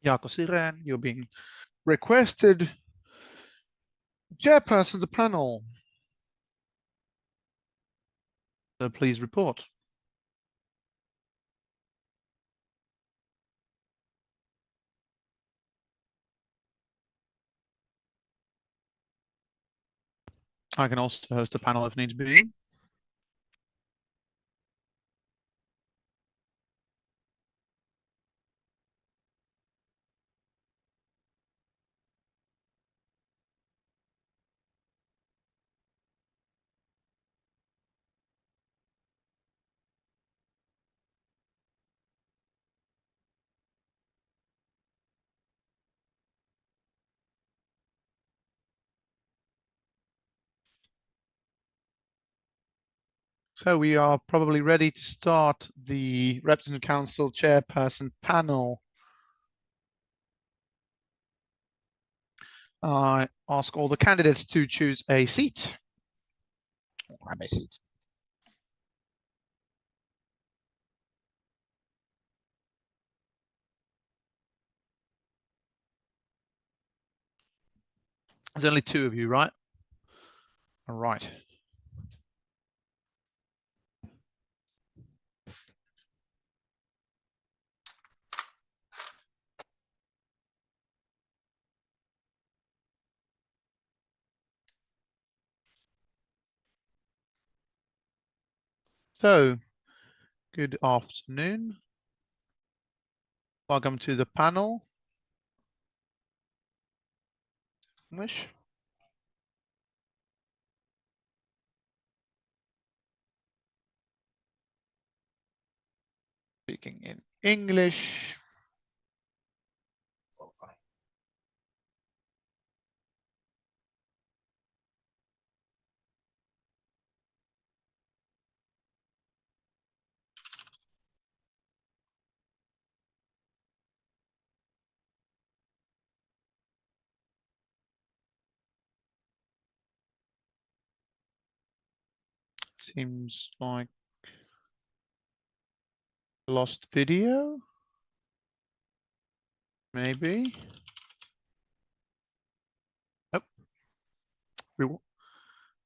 Jaakko Siren, you're being requested chairperson of the panel. So please report. I can also host a panel if needs be. So we are probably ready to start the Representative Council Chairperson panel. I ask all the candidates to choose a seat. Grab a seat. There's only two of you, right? All right. So, good afternoon. Welcome to the panel. English. Speaking in English. Seems like lost video. Maybe. Oh, we'll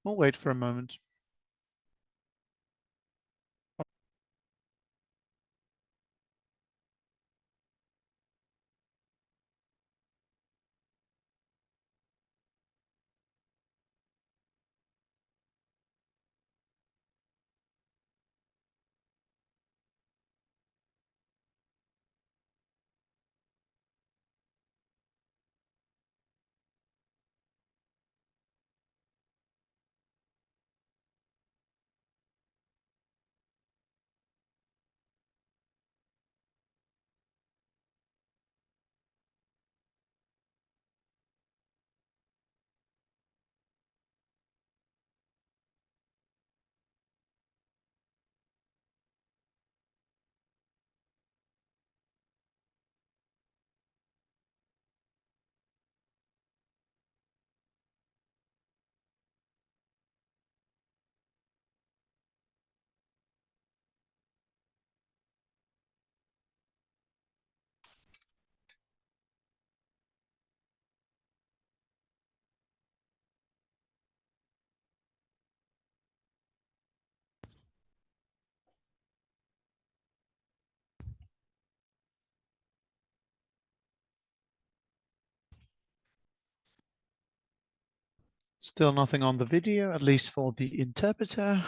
wait for a moment. Still nothing on the video, at least for the interpreter.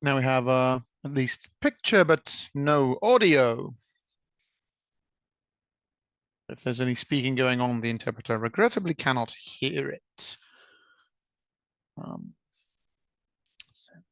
Now we have at least picture, but no audio. If there's any speaking going on, the interpreter regrettably cannot hear it. Sending.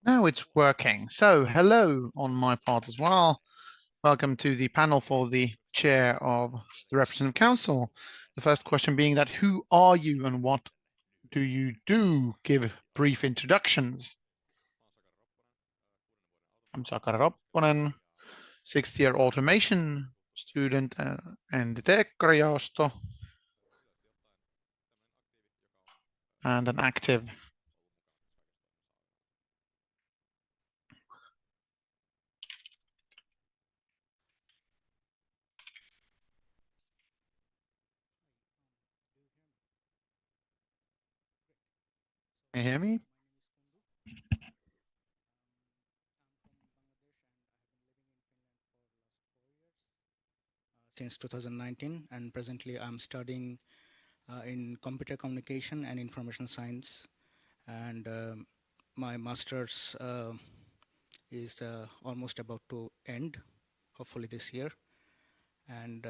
Now it's working. So hello on my part as well. Welcome to the panel for the chair of the Representative Council. The first question being that who are you and what do you do? Give brief introductions. I'm Sakari Ropponen, sixth-year automation student and the teekkarijausto, and an active. Can you hear me? Since 2019, and presently I'm studying in computer communication and information science, and my master's is almost about to end, hopefully this year. And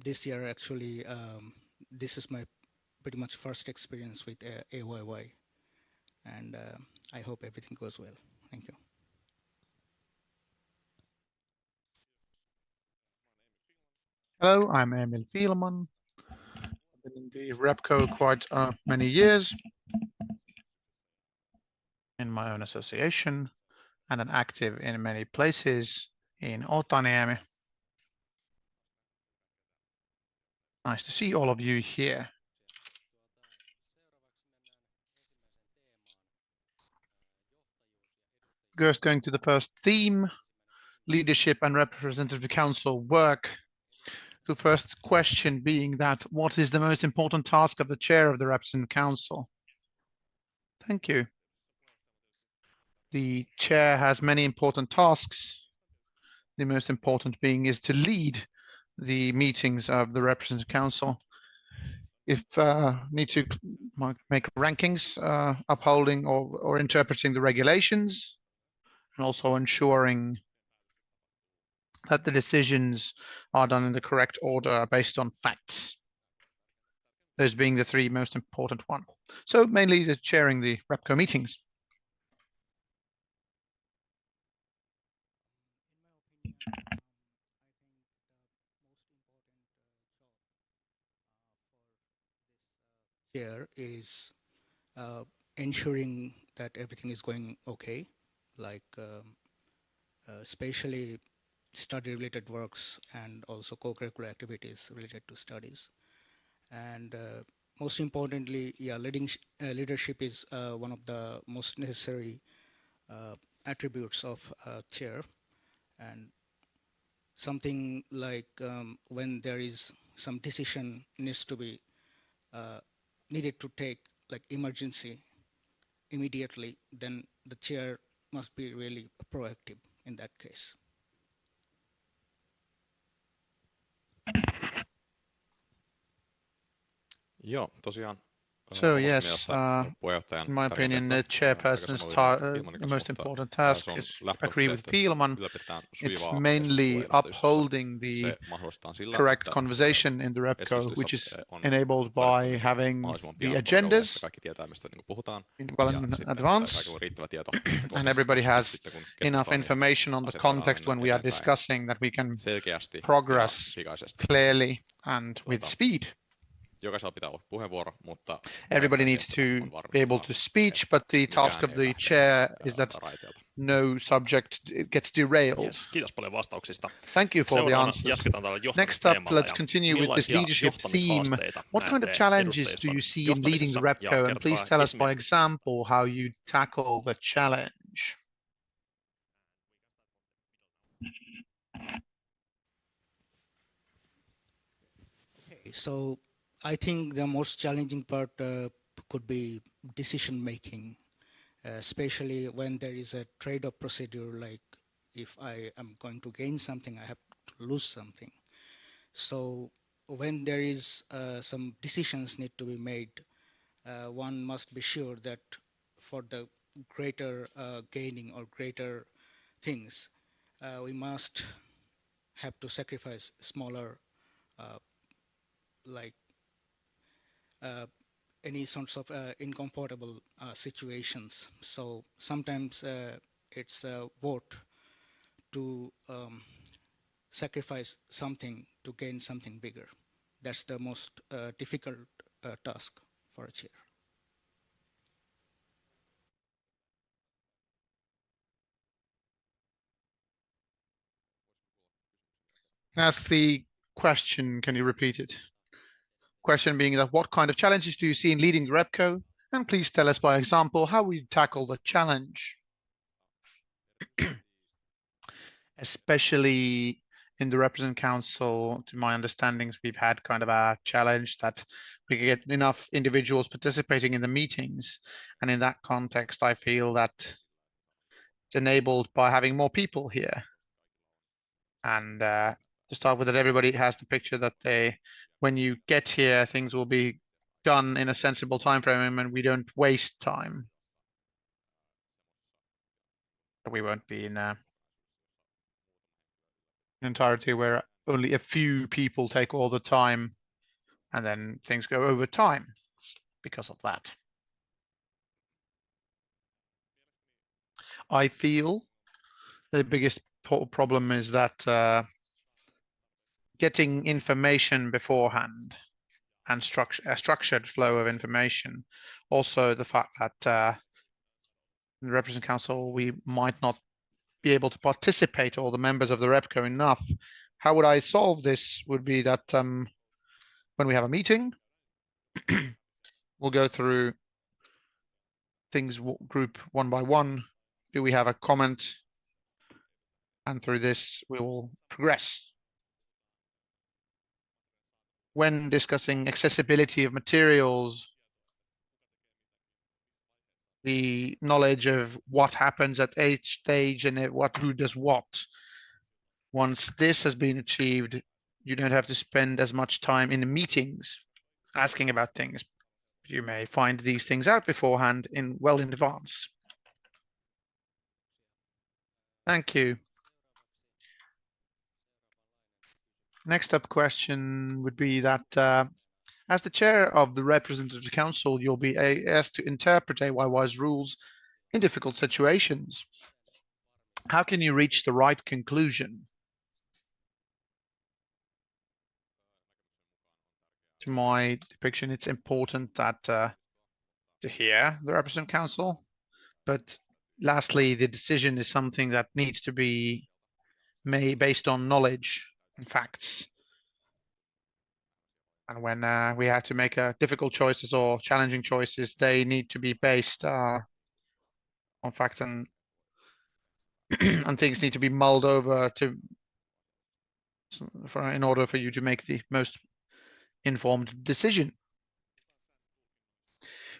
this year actually, this is my pretty much first experience with AYY, and I hope everything goes well. Thank you. Hello, I'm Emil Fielman. I've been in the RepCo quite many years in my own association and an active in many places in Otaniemi. Nice to see all of you here. Just going to the first theme, leadership and representative council work. The first question being that what is the most important task of the chair of the representative council? Thank you. The chair has many important tasks. The most important being is to lead the meetings of the representative council. If need to make rankings, upholding or interpreting the regulations, and also ensuring that the decisions are done in the correct order based on facts. Those being the three most important ones. So mainly the chairing the RepCo meetings. Chair is ensuring that everything is going okay, like especially study-related works and also co-curricular activities related to studies. And most importantly, yeah, leadership is one of the most necessary attributes of chair. And something like when there is some decision needs to be needed to take, like emergency immediately, then the chair must be really proactive in that case. Joo, tosiaan. So yes, in my opinion, the chairperson's the most important task is, agree with Fielman, it's mainly upholding the correct conversation in the RepCo, which is enabled by having the agendas well in advance, and everybody has enough information on the context when we are discussing that we can progress clearly and with speed. Jokaisella pitää olla puheenvuoro, mutta Everybody needs to be able to speak, but the task of the chair is that no subject gets derailed. Yes, kiitos paljon vastauksista. Thank you for the answers. Jatketaan tällä Next up, let's continue with this leadership theme. What kind of challenges do you see in leading the RepCo? And please tell us by example how you tackle the challenge. Okay, so I think the most challenging part could be decision making, especially when there is a trade-off procedure, like if I am going to gain something, I have to lose something. So when there is some decisions need to be made, one must be sure that for the greater gaining or greater things, we must have to sacrifice smaller like any sorts of uncomfortable situations. So sometimes it's a vote to sacrifice something to gain something bigger. That's the most difficult task for a chair. Ask the question, can you repeat it? Question being that what kind of challenges do you see in leading the RepCo? And please tell us by example how we tackle the challenge. Especially in the Representative Council, to my understandings, we've had kind of a challenge that we get enough individuals participating in the meetings. And in that context, I feel that it's enabled by having more people here. And to start with, that everybody has the picture that when you get here, things will be done in a sensible time frame and we don't waste time. We won't be in an entirety where only a few people take all the time and then things go over time because of that. I feel the biggest problem is that getting information beforehand and a structured flow of information. Also, the fact that in the Representative Council, we might not be able to participate, all the members of the RepCo enough. How would I solve this would be that when we have a meeting, we'll go through things group one by one. Do we have a comment? And through this, we will progress. When discussing accessibility of materials, the knowledge of what happens at each stage and who does what. Once this has been achieved, you don't have to spend as much time in the meetings asking about things. You may find these things out beforehand well in advance. Thank you. Next up question would be that as the chair of the Representative Council, you'll be asked to interpret AYY's rules in difficult situations. How can you reach the right conclusion? To my depiction, it's important that to hear the Representative Council, but lastly, the decision is something that needs to be made based on knowledge and facts. And when we have to make difficult choices or challenging choices, they need to be based on facts and and things need to be mulled over in order for you to make the most informed decision.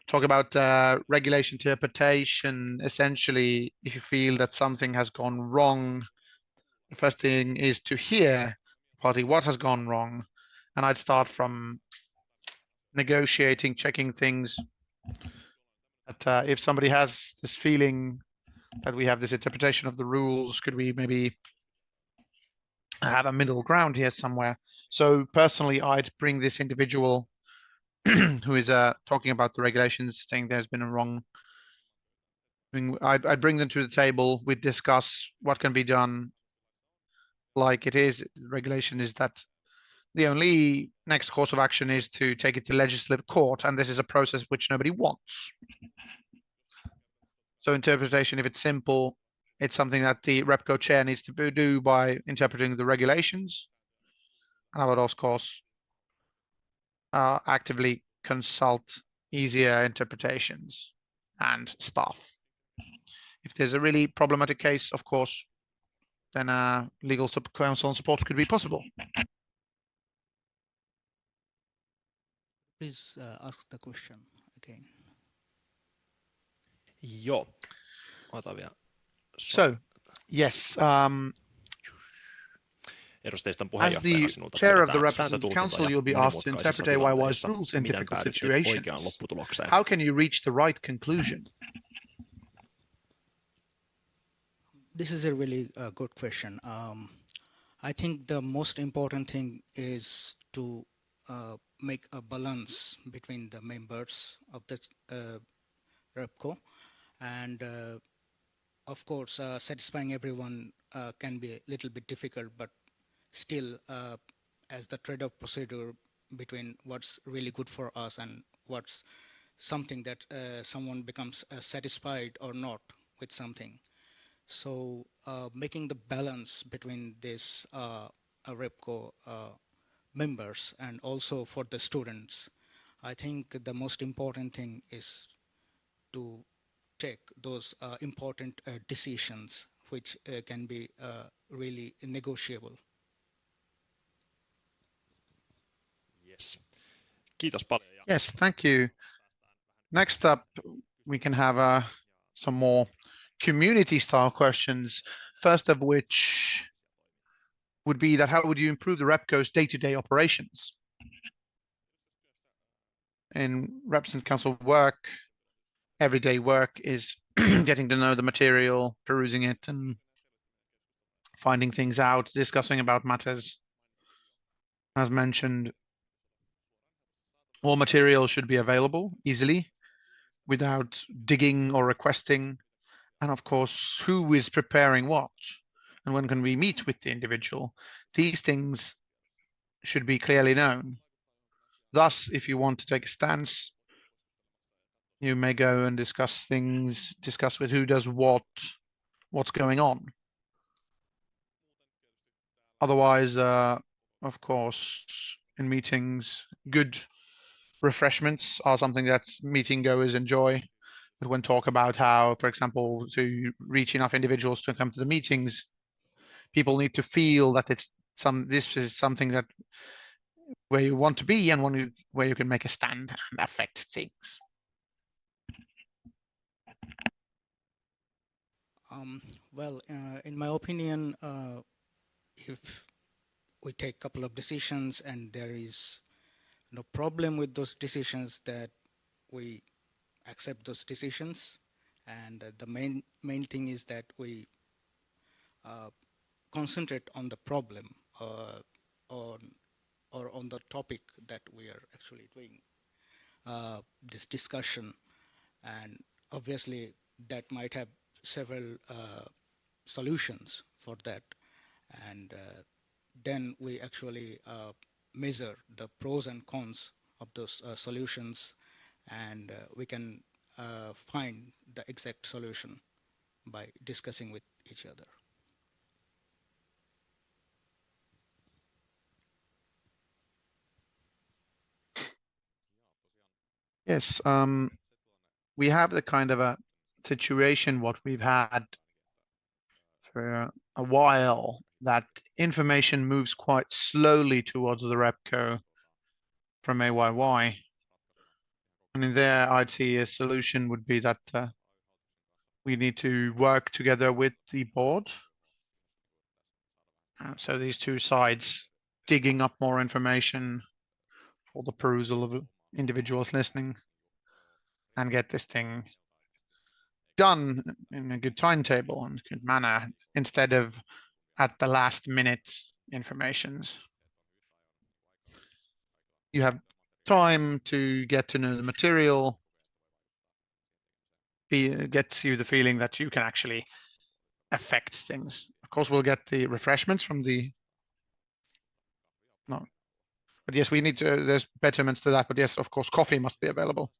Talk about regulation interpretation. Essentially, if you feel that something has gone wrong, the first thing is to hear party what has gone wrong. And I'd start from negotiating, checking things. That if somebody has this feeling that we have this interpretation of the rules, could we maybe have a middle ground here somewhere? So personally, I'd bring this individual who is talking about the regulations, saying there's been a wrong. I'd bring them to the table. We'd discuss what can be done. Like it is, the regulation is that The only next course of action is to take it to legislative court, and this is a process which nobody wants. So interpretation, if it's simple, it's something that the RepCo chair needs to do by interpreting the regulations. And I would, of course, actively consult easier interpretations and stuff. If there's a really problematic case, of course, then legal counsel and support could be possible. Please ask the question again. Joo. Otan vielä. So, yes, Edustajiston as puheenjohtajana the sinulta chair of the pyydetään Representative Council, sääntötulkintoja you'll be asked to monimutkaisissa interpret AYY's tilanteissa. rules in Miten difficult päädytty situations. oikeaan lopputulokseen? How can you reach the right conclusion? This is a really good question. I think the most important thing is to make a balance between the members of the RepCo, and of course, satisfying everyone can be a little bit difficult, but still, as the trade-off procedure between what's really good for us and what's something that someone becomes satisfied or not with something. So making the balance between this RepCo members and also for the students, I think the most important thing is to take those important decisions which can be really negotiable. Yes. Kiitos paljon. Yes, thank you. Next up, we can have some more community-style questions. First of which would be that how would you improve the RepCo's day-to-day operations? In Representative Council work, everyday work is getting to know the material, perusing it, and finding things out, discussing about matters. As mentioned, all material should be available easily without digging or requesting. And of course, who is preparing what and when can we meet with the individual? These things should be clearly known. Thus, if you want to take a stance, you may go and discuss with who does what's going on. Otherwise, of course, in meetings, good refreshments are something that meeting goers enjoy. But when talk about how, for example, to reach enough individuals to come to the meetings, people need to feel that this is something that where you want to be and where you can make a stand and affect things. Well, in my opinion, if we take a couple of decisions and there is no problem with those decisions, that we accept those decisions, and the main thing is that we concentrate on the problem or on the topic that we are actually doing this discussion. And obviously that might have several solutions for that, and then we actually measure the pros and cons of those solutions, and we can find the exact solution by discussing with each other. Yes, we have the kind of a situation what we've had for a while, that information moves quite slowly towards the RepCo from AYY. And in there, I'd see a solution would be that we need to work together with the board. So these two sides digging up more information for the perusal of individuals listening and get this thing done in a good timetable and good manner instead of at the last minute informations. You have time to get to know the material, gets you the feeling that you can actually affect things. Of course, we'll get the refreshments from the But yes, we need to, there's betterments to that. But yes, of course, coffee must be available.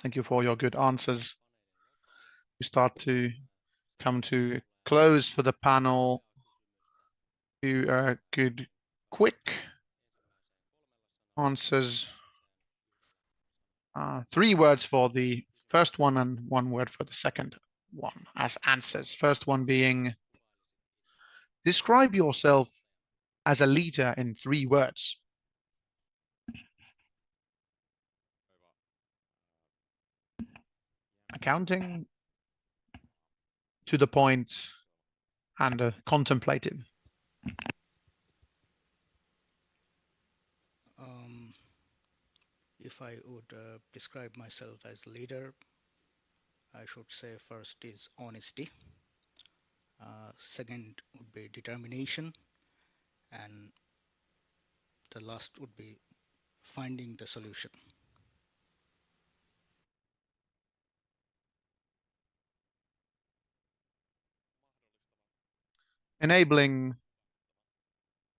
Thank you for your good answers. We start to come to close for the panel. Good, quick answers. 3 words for the first one and 1 word for the second one as answers. First one being, describe yourself as a leader in 3 words. Accounting, to the point, and contemplative. If I would describe myself as a leader, I should say first is honesty. Second would be determination. And the last would be finding the solution. Enabling,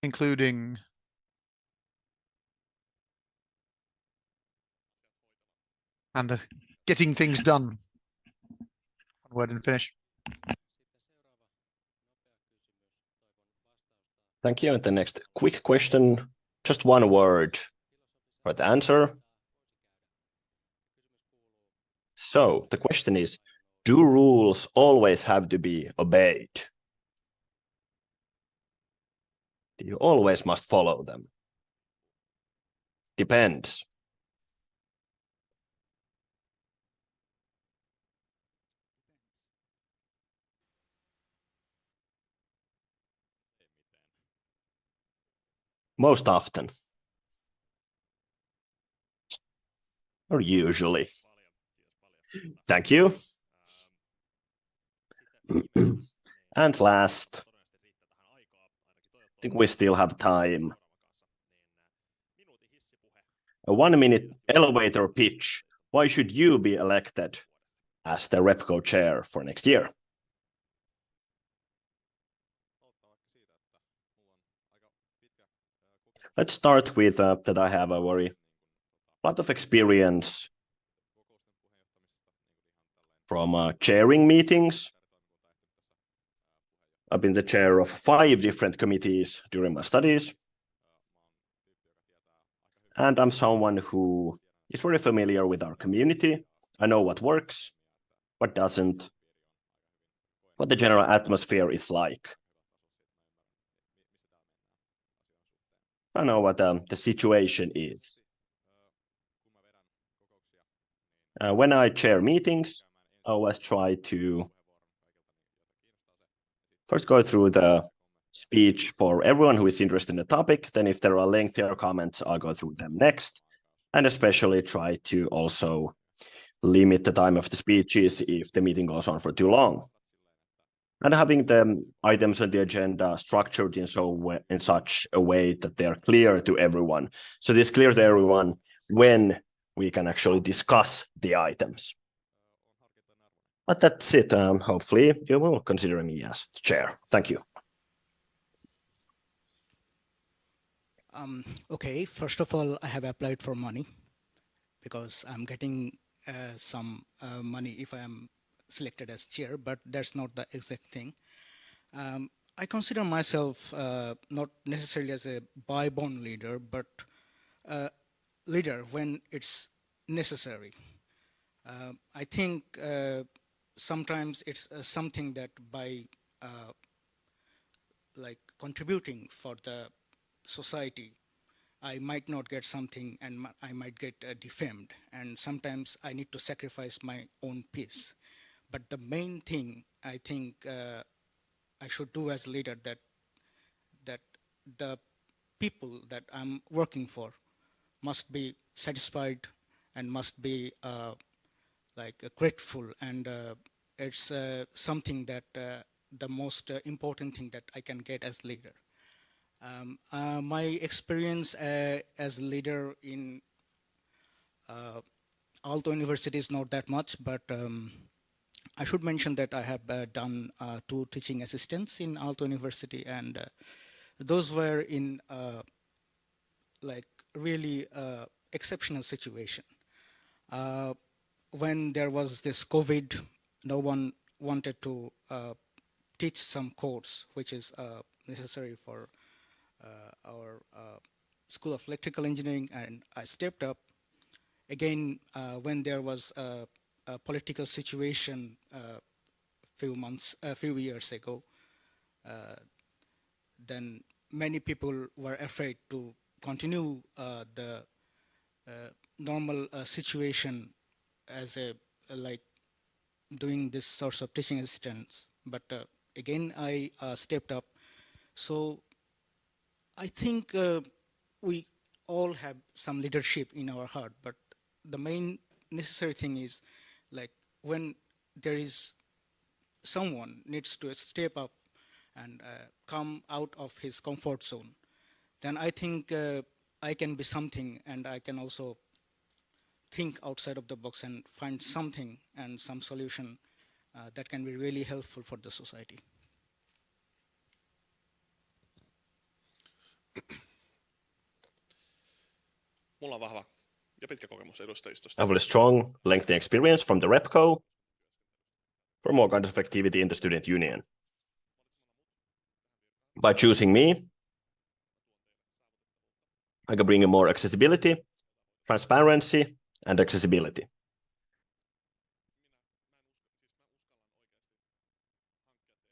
including, and getting things done. One word in Finnish. Thank you. And the next quick question, just 1 word for the answer. So the question is, do rules always have to be obeyed? Do you always must follow them? Depends. Most often. Or usually. Thank you. And last, I think we still have time. A 1-minute elevator pitch. Why should you be elected as the RepCo chair for next year? Let's start with that I have a lot of experience from chairing meetings. I've been the chair of 5 different committees during my studies. And I'm someone who is very familiar with our community. I know what works, what doesn't, what the general atmosphere is like. I know what the situation is. When I chair meetings, I always try to first go through the speech for everyone who is interested in the topic. Then if there are lengthier comments, I'll go through them next. And especially try to also limit the time of the speeches if the meeting goes on for too long. And having the items on the agenda structured in such a way that they are clear to everyone. So it is clear to everyone when we can actually discuss the items. But that's it. Hopefully you will consider me as chair. Thank you. Okay, first of all, I have applied for money because I'm getting some money if I am selected as chair, but that's not the exact thing. I consider myself not necessarily as a by-born leader, but leader when it's necessary. I think sometimes it's something that by like contributing for the society, I might not get something and I might get defamed, and sometimes I need to sacrifice my own peace. But the main thing I think I should do as a leader that the people that I'm working for must be satisfied and must be grateful, and it's something that the most important thing that I can get as leader. My experience as a leader in Aalto University is not that much, but I should mention that I have done 2 teaching assistants in Aalto University, and those were in like really exceptional situation. When there was this COVID, no one wanted to teach some course which is necessary for our School of Electrical Engineering, and I stepped up. Again, when there was a political situation a few years ago, then many people were afraid to continue the normal situation as a like doing this sorts of teaching assistants. But again, I stepped up. So I think we all have some leadership in our heart, but the main necessary thing is like when there is someone needs to step up and come out of his comfort zone, then I think I can be something, and I can also think outside of the box and find something and some solution that can be really helpful for the society. Mulla on vahva ja pitkä kokemus edustajistosta. I have a strong, lengthy experience from the RepCo for more kinds of activity in the student union. By choosing me, I can bring in more accessibility, transparency, and accessibility.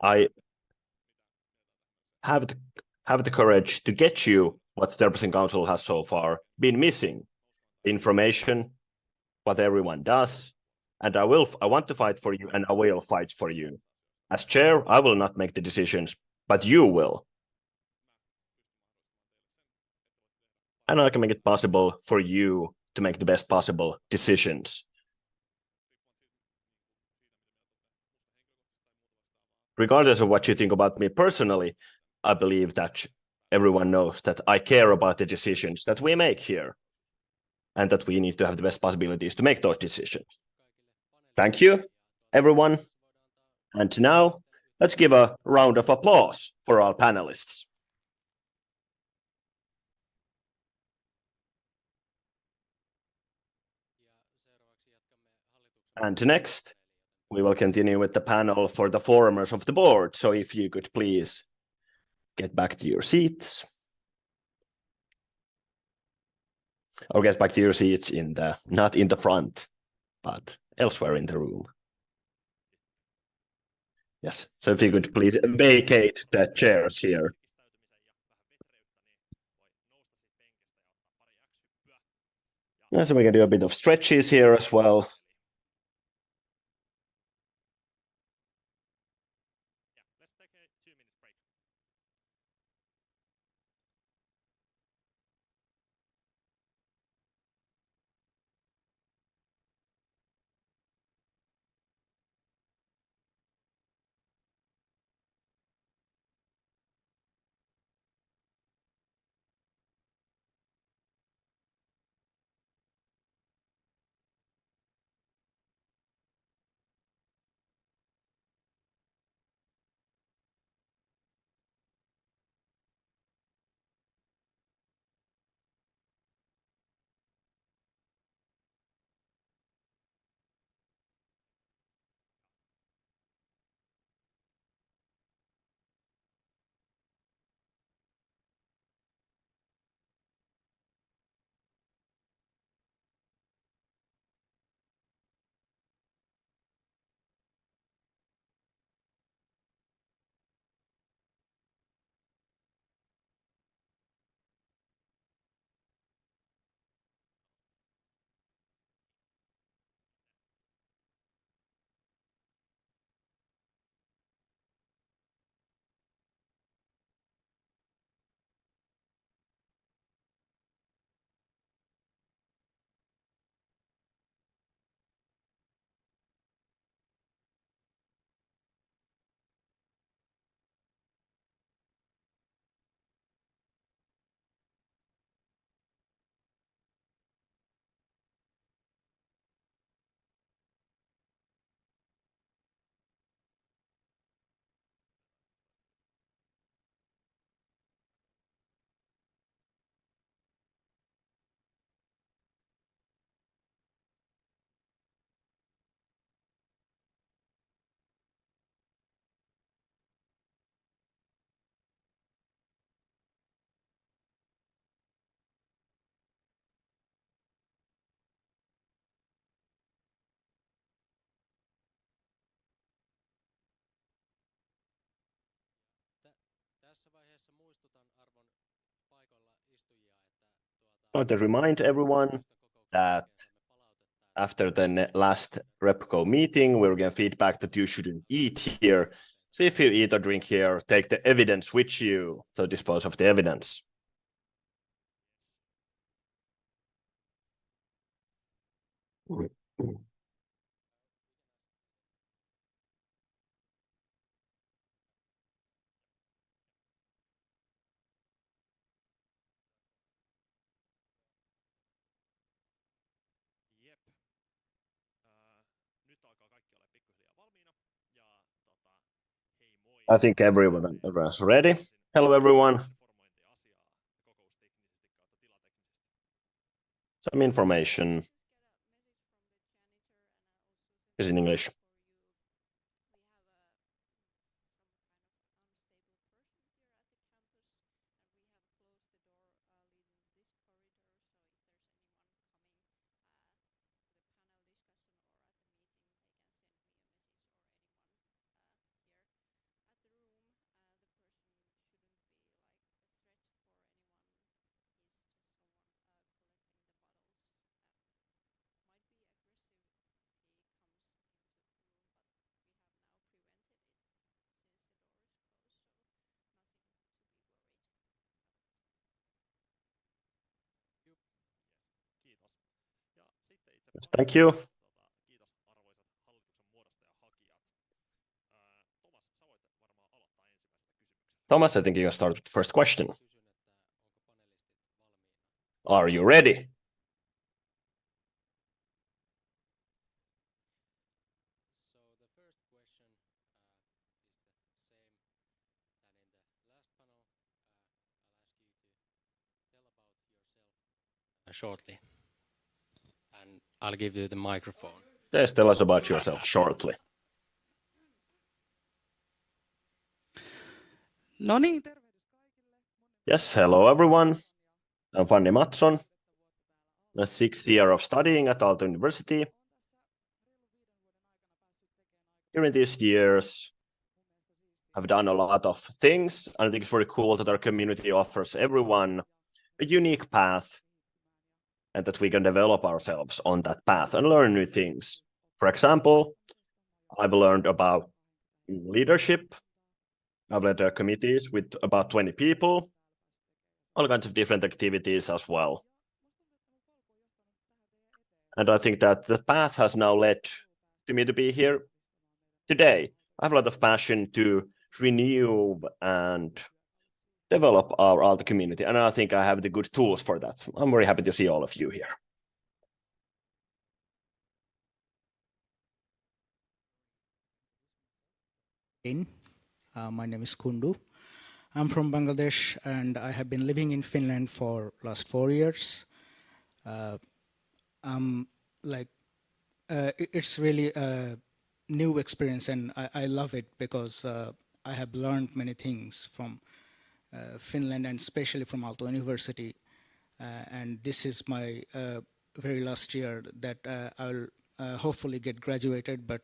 I have the courage to get you what the Representation Council has so far been missing: information, what everyone does, and I want to fight for you, and I will fight for you. As chair, I will not make the decisions, but you will. And I can make it possible for you to make the best possible decisions. Regardless of what you think about me personally, I believe that everyone knows that I care about the decisions that we make here, and that we need to have the best possibilities to make those decisions. Thank you, everyone. And now, let's give a round of applause for our panelists. And next, we will continue with the panel for the forerunners of the board. So if you could please get back to your seats. Or get back to your seats not in the front, but elsewhere in the room. Yes, so if you could please vacate the chairs here. Yeah, so we can do a bit of stretches here as well. I want to remind everyone that after the last RepCo meeting, we're getting feedback that you shouldn't eat here. So if you eat or drink here, take the evidence with you to dispose of the evidence. Jep. Nyt alkaa kaikki olla pikkuhiljaa valmiina. Ja hei moi. I think everyone's ready. Hello, everyone. Some information is in English. Thank you. Kiitos arvoisat hallituksen muodostajahakijat. Thomas, I think you can start with the first question. Are you ready? Shortly, and I'll give you the microphone. Yes, tell us about yourself shortly. No niin, tervehdys kaikille. Yes, hello everyone. I'm Fanny Matson, a 6th year of studying at Aalto University. During these years, I've done a lot of things, and I think it's very cool that our community offers everyone a unique path and that we can develop ourselves on that path and learn new things. For example, I've learned about leadership. I've led committees with about 20 people, all kinds of different activities as well. And I think that the path has now led to me to be here today. I have a lot of passion to renew and develop our Aalto community, and I think I have the good tools for that. I'm very happy to see all of you here. My name is Kundu. I'm from Bangladesh and I have been living in Finland for last 4 years. It's really a new experience and I love it because I have learned many things from Finland and especially from Aalto University. And this is my very last year that I'll hopefully get graduated, but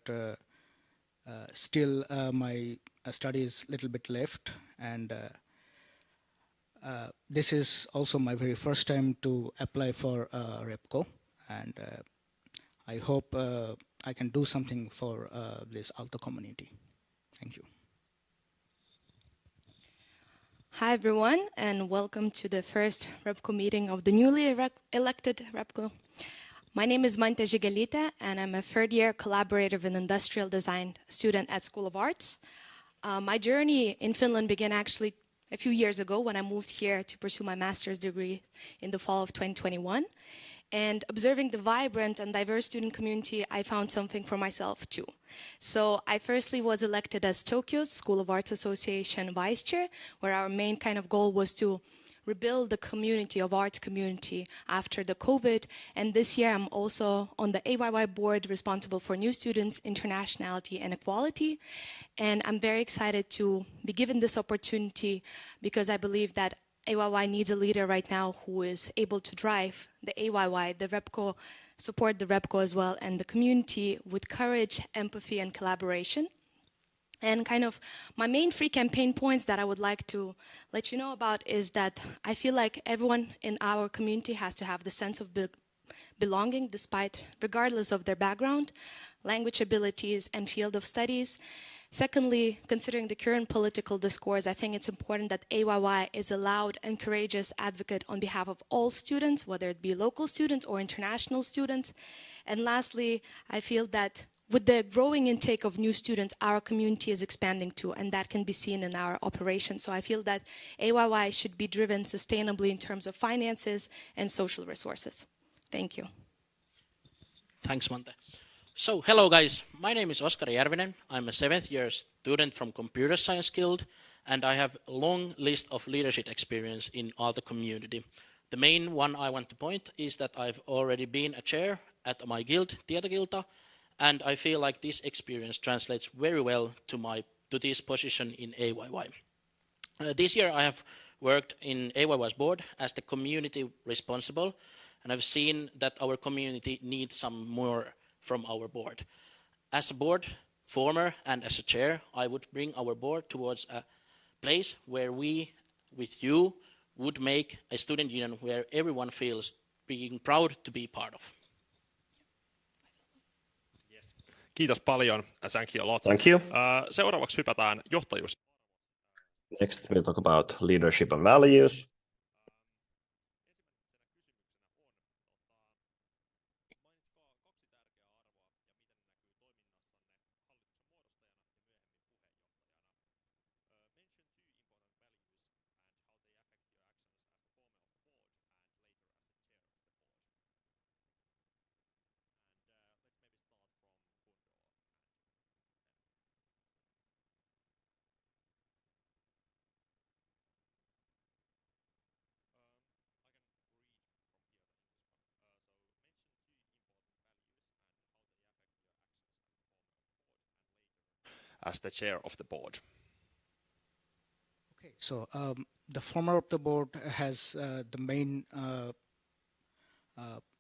still my study is a little bit left. And this is also my very first time to apply for RepCo. And I hope I can do something for this Aalto community. Thank you. Hi everyone, and welcome to the first RepCo meeting of the newly elected RepCo. My name is Mante Gigalita, and I'm a third-year collaborative and industrial design student at School of Arts. My journey in Finland began actually a few years ago when I moved here to pursue my master's degree in the fall of 2021. And observing the vibrant and diverse student community, I found something for myself too. So I firstly was elected as Tokyo's School of Arts Association Vice Chair, where our main kind of goal was to rebuild the community of arts community after the COVID. And this year I'm also on the AYY board responsible for new students, internationality and equality. And I'm very excited to be given this opportunity because I believe that AYY needs a leader right now who is able to drive the AYY, the RepCo, support the RepCo as well, and the community with courage, empathy, and collaboration. And kind of my main 3 campaign points that I would like to let you know about is that I feel like everyone in our community has to have the sense of belonging regardless of their background, language abilities, and field of studies. Secondly, considering the current political discourse, I think it's important that AYY is a loud and courageous advocate on behalf of all students, whether it be local students or international students. And lastly, I feel that with the growing intake of new students, our community is expanding too, and that can be seen in our operations. So I feel that AYY should be driven sustainably in terms of finances and social resources. Thank you. Thanks, Mante. So, hello guys, my name is Oskar Järvinen. I'm a 7th year student from Computer Science Guild, and I have a long list of leadership experience in Aalto community. The main one I want to point is that I've already been a chair at my guild, Tietokilta, and I feel like this experience translates very well to this position in AYY. This year I have worked in AYY's board as the community responsible, and I've seen that our community needs some more from our board. As a board former and as a chair, I would bring our board towards a place where we, with you, would make a student union where everyone feels being proud to be part of. Kiitos paljon. Thank you a lot. Thank you. Seuraavaksi hypätään johtajuus. Next, we'll talk about leadership and values. As the chair of the board. Okay, so the former of the board has the main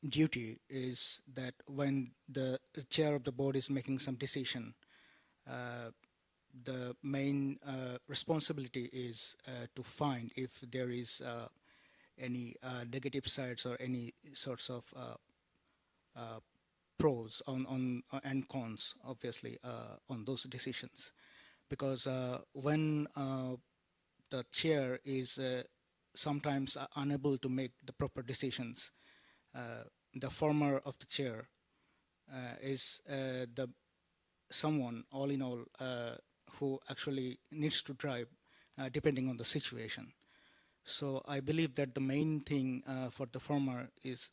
duty is that when the chair of the board is making some decision, the main responsibility is to find if there is any negative sides or any sorts of pros and cons, obviously, on those decisions. Because when the chair is sometimes unable to make the proper decisions, the former of the chair is someone, all in all, who actually needs to drive, depending on the situation. So I believe that the main thing for the former is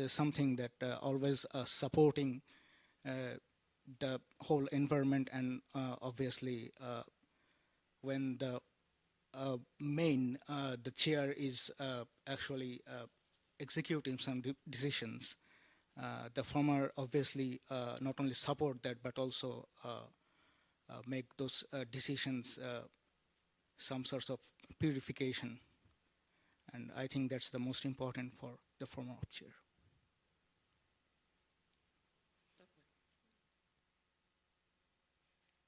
something that always supporting the whole environment, and obviously when the the chair is actually executing some decisions, the former obviously not only support that but also make those decisions some sorts of purification, and I think that's the most important for the former of chair.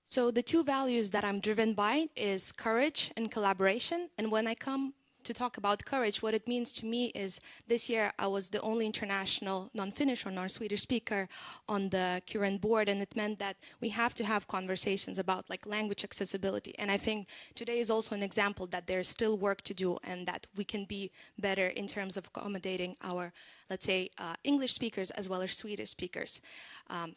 So the 2 values that I'm driven by is courage and collaboration. And when I come to talk about courage, what it means to me is this year I was the only international non-Finnish or non-Swedish speaker on the current board, and it meant that we have to have conversations about like language accessibility. And I think today is also an example that there's still work to do and that we can be better in terms of accommodating our, let's say, English speakers as well as Swedish speakers.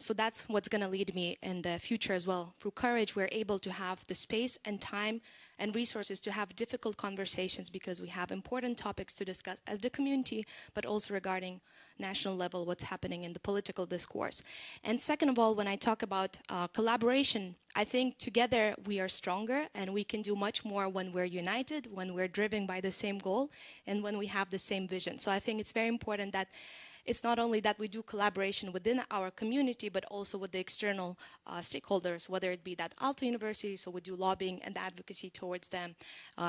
So that's what's going to lead me in the future as well. Through courage, we're able to have the space and time and resources to have difficult conversations because we have important topics to discuss as the community, but also regarding national level, what's happening in the political discourse. And second of all, when I talk about collaboration, I think together we are stronger and we can do much more when we're united, when we're driven by the same goal, and when we have the same vision. So I think it's very important that it's not only that we do collaboration within our community, but also with the external stakeholders, whether it be that Aalto University, so we do lobbying and advocacy towards them,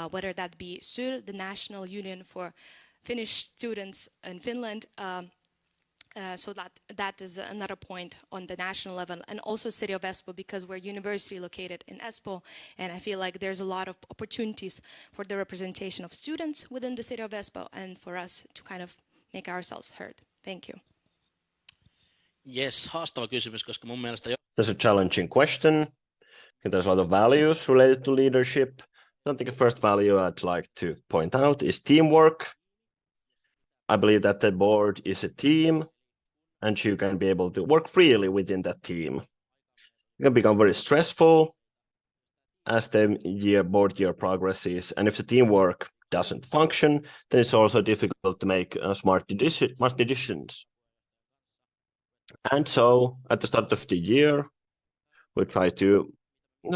whether that be SUR, the National Union for Finnish Students in Finland, So that is another point on the national level, and also City of Espoo, because we're university located in Espoo, and I feel like there's a lot of opportunities for the representation of students within the City of Espoo, and for us to kind of make ourselves heard. Thank you. Yes, haastava kysymys, koska mun mielestä There's a challenging question. There's a lot of values related to leadership. I think the first value I'd like to point out is teamwork. I believe that the board is a team, and you can be able to work freely within that team. It can become very stressful as the board year progresses, and if the teamwork doesn't function, then it's also difficult to make smart decisions. And so at the start of the year, we try to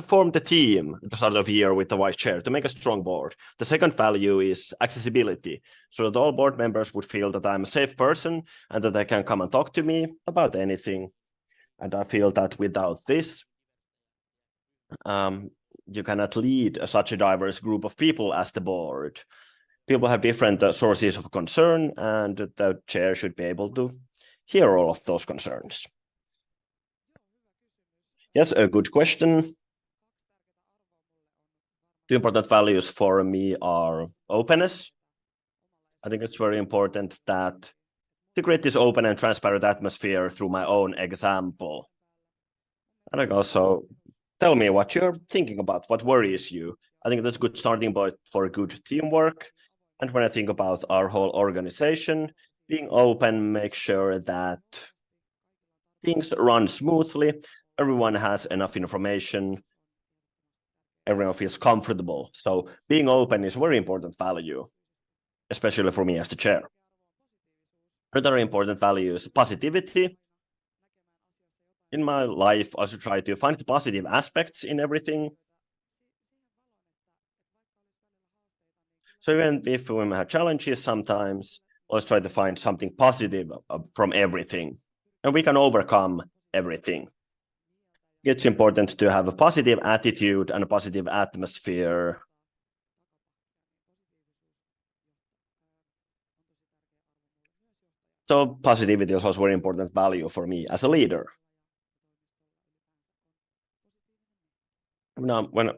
form the team at the start of the year with the vice chair to make a strong board. The second value is accessibility, so that all board members would feel that I'm a safe person and that they can come and talk to me about anything. And I feel that without this, you cannot lead such a diverse group of people as the board. People have different sources of concern, and the chair should be able to hear all of those concerns. Yes, a good question. Two important values for me are openness. I think it's very important that to create this open and transparent atmosphere through my own example. And I also tell me what you're thinking about, what worries you. I think that's a good starting point for good teamwork. And when I think about our whole organization, being open makes sure that things run smoothly, everyone has enough information, everyone feels comfortable. So being open is a very important value, especially for me as the chair. Another important value is positivity. In my life, I should try to find the positive aspects in everything. So even if we have challenges sometimes, let's try to find something positive from everything, and we can overcome everything. It's important to have a positive attitude and a positive atmosphere. So positivity is also a very important value for me as a leader. Now, when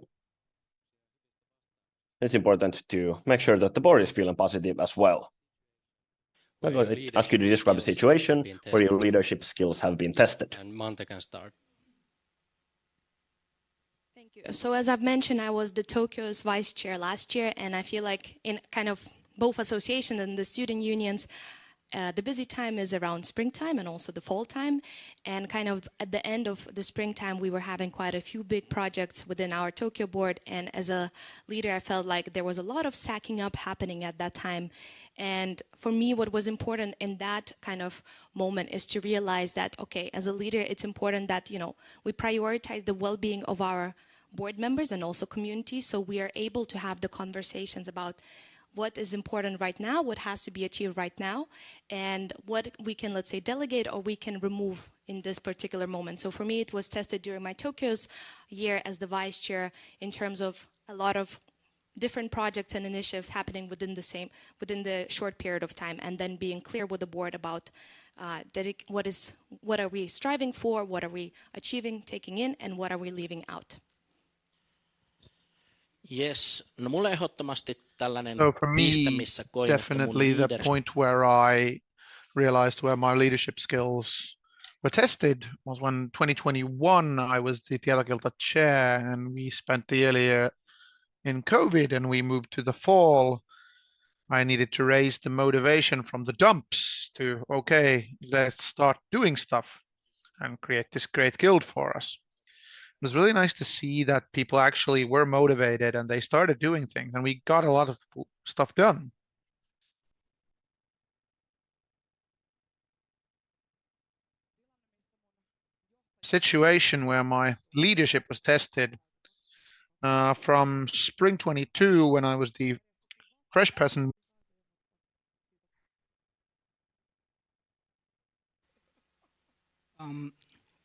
it's important to make sure that the board is feeling positive as well. I'm going to ask you to describe a situation where your leadership skills have been tested. And Mante can start. Thank you. So as I've mentioned, I was the Tokyo's vice chair last year, and I feel like in kind of both association and the student unions, the busy time is around springtime and also the fall time. And kind of at the end of the springtime, we were having quite a few big projects within our Tokyo board. And as a leader, I felt like there was a lot of stacking up happening at that time. And for me, what was important in that kind of moment is to realize that, okay, as a leader, it's important that, you know, we prioritize the well-being of our board members and also community, so we are able to have the conversations about what is important right now, what has to be achieved right now, and what we can, let's say, delegate or we can remove in this particular moment. So for me, it was tested during my Tokyo's year as the vice chair in terms of a lot of different projects and initiatives happening within the short period of time, and then being clear with the board about what are we striving for, what are we achieving, taking in, and what are we leaving out. Yes, no mulla ehdottomasti tällainen So for piste, me, missä koin, että mun definitely the leadership point where I realized where my leadership skills were tested was when 2021 I was the Tiedokilta chair, and we spent the earlier in COVID and we moved to the fall. I needed to raise the motivation from the dumps to, okay, let's start doing stuff and create this great guild for us. It was really nice to see that people actually were motivated and they started doing things, and we got a lot of stuff done. Situation where my leadership was tested from spring 22 when I was the fresh person.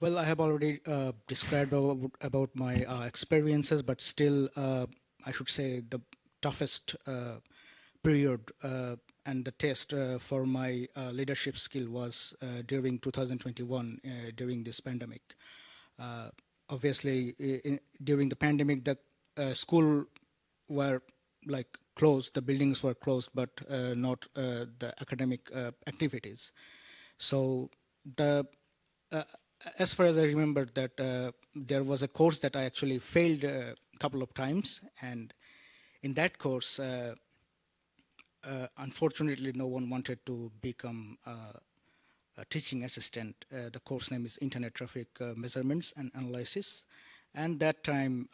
Well, I have already described about my experiences, but still, I should say the toughest period and the test for my leadership skill was during 2021, during this pandemic. Obviously, during the pandemic, the school were like closed, the buildings were closed, but not the academic activities. So as far as I remember, that there was a course that I actually failed a couple of times, and in that course, unfortunately, no one wanted to become a teaching assistant. The course name is Internet Traffic Measurements and Analysis, and that time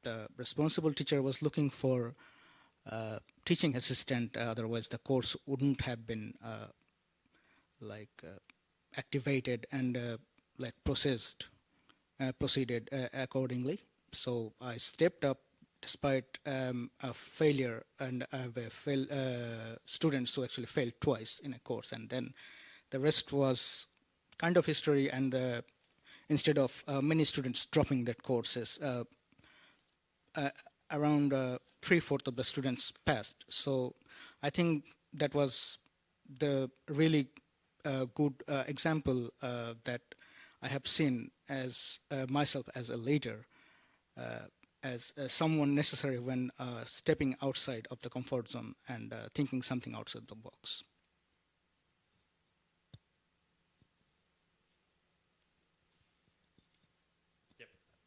the responsible teacher was looking for teaching assistant. Otherwise, the course wouldn't have been activated and proceeded accordingly. So I stepped up despite a failure, and I have students who actually failed twice in a course, and then the rest was kind of history. And instead of many students dropping their courses, around 3/4 of the students passed. So I think that was the really good example that I have seen as myself as a leader, as someone necessary when stepping outside of the comfort zone and thinking something outside the box.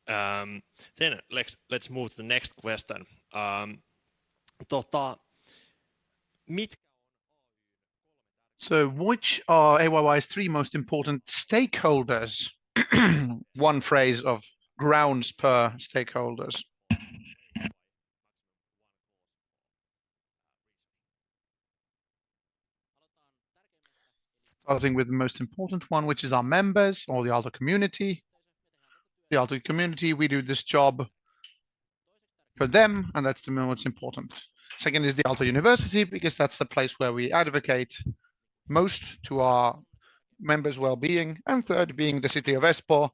Then let's move to the next question. So which are AYY's 3 most important stakeholders? One phrase of grounds per stakeholders. Starting with the most important one, which is our members or the Aalto community. The Aalto community, we do this job for them, and that's the most important. Second is the Aalto University, because that's the place where we advocate most to our members' well-being. And third being the city of Espoo.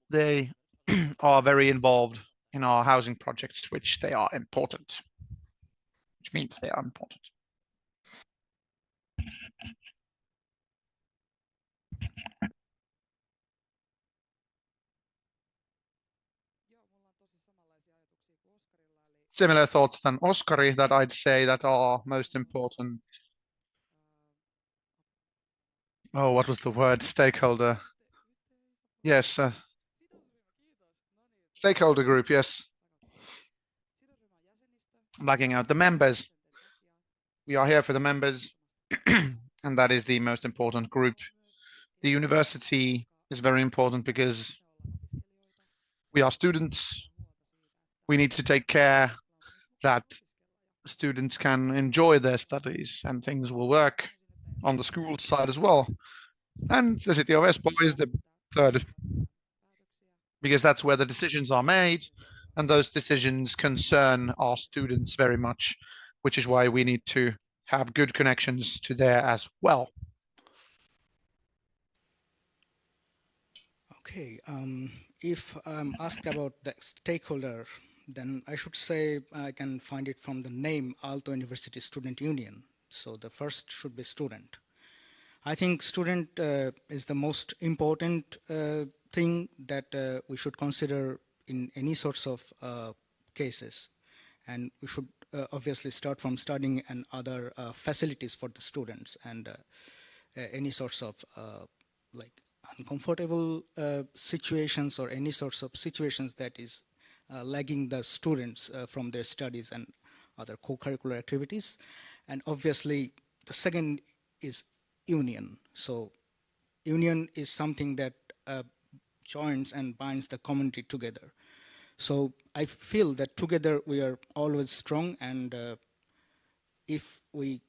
They are very involved in our housing projects, which they are important, which means they are important. Similar thoughts than Oskari, that I'd say that are most important. Oh, what was the word? Stakeholder. Yes. Stakeholder group, yes. Backing out the members. We are here for the members, and that is the most important group. The university is very important because we are students. We need to take care that students can enjoy their studies and things will work on the school side as well. And the city of Espoo is the third, because that's where the decisions are made, and those decisions concern our students very much, which is why we need to have good connections to there as well. Okay, if I'm asked about the stakeholder, then I should say I can find it from the name Aalto University Student Union. So the first should be student. I think student is the most important thing that we should consider in any sorts of cases. And we should obviously start from studying and other facilities for the students, and any sorts of uncomfortable situations or any sorts of situations that is lagging the students from their studies and other co-curricular activities. And obviously the second is union. So union is something that joins and binds the community together. So I feel that together we are always strong, and if we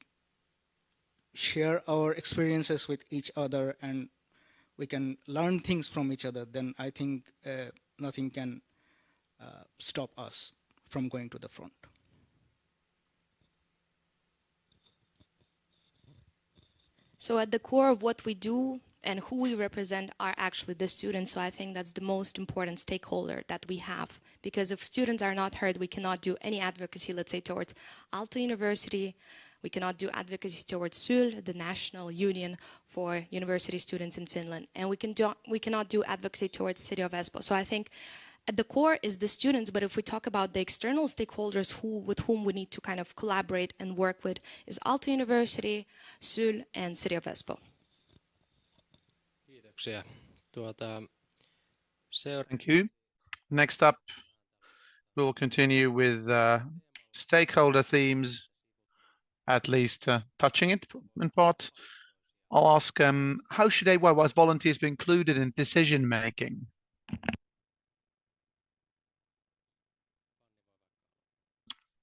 share our experiences with each other and we can learn things from each other, then I think nothing can stop us from going to the front. So at the core of what we do and who we represent are actually the students. So I think that's the most important stakeholder that we have, because if students are not heard, we cannot do any advocacy, let's say, towards Aalto University, We cannot do advocacy towards SYL, the National Union for University Students in Finland, and we cannot do advocacy towards City of Espoo. So I think at the core is the students, but if we talk about the external stakeholders with whom we need to kind of collaborate and work with, is Aalto University, SYL, and City of Espoo. Kiitoksia. Thank you. Next up, we'll continue with stakeholder themes, at least touching it in part. I'll ask, how should AYY's volunteers be included in decision making?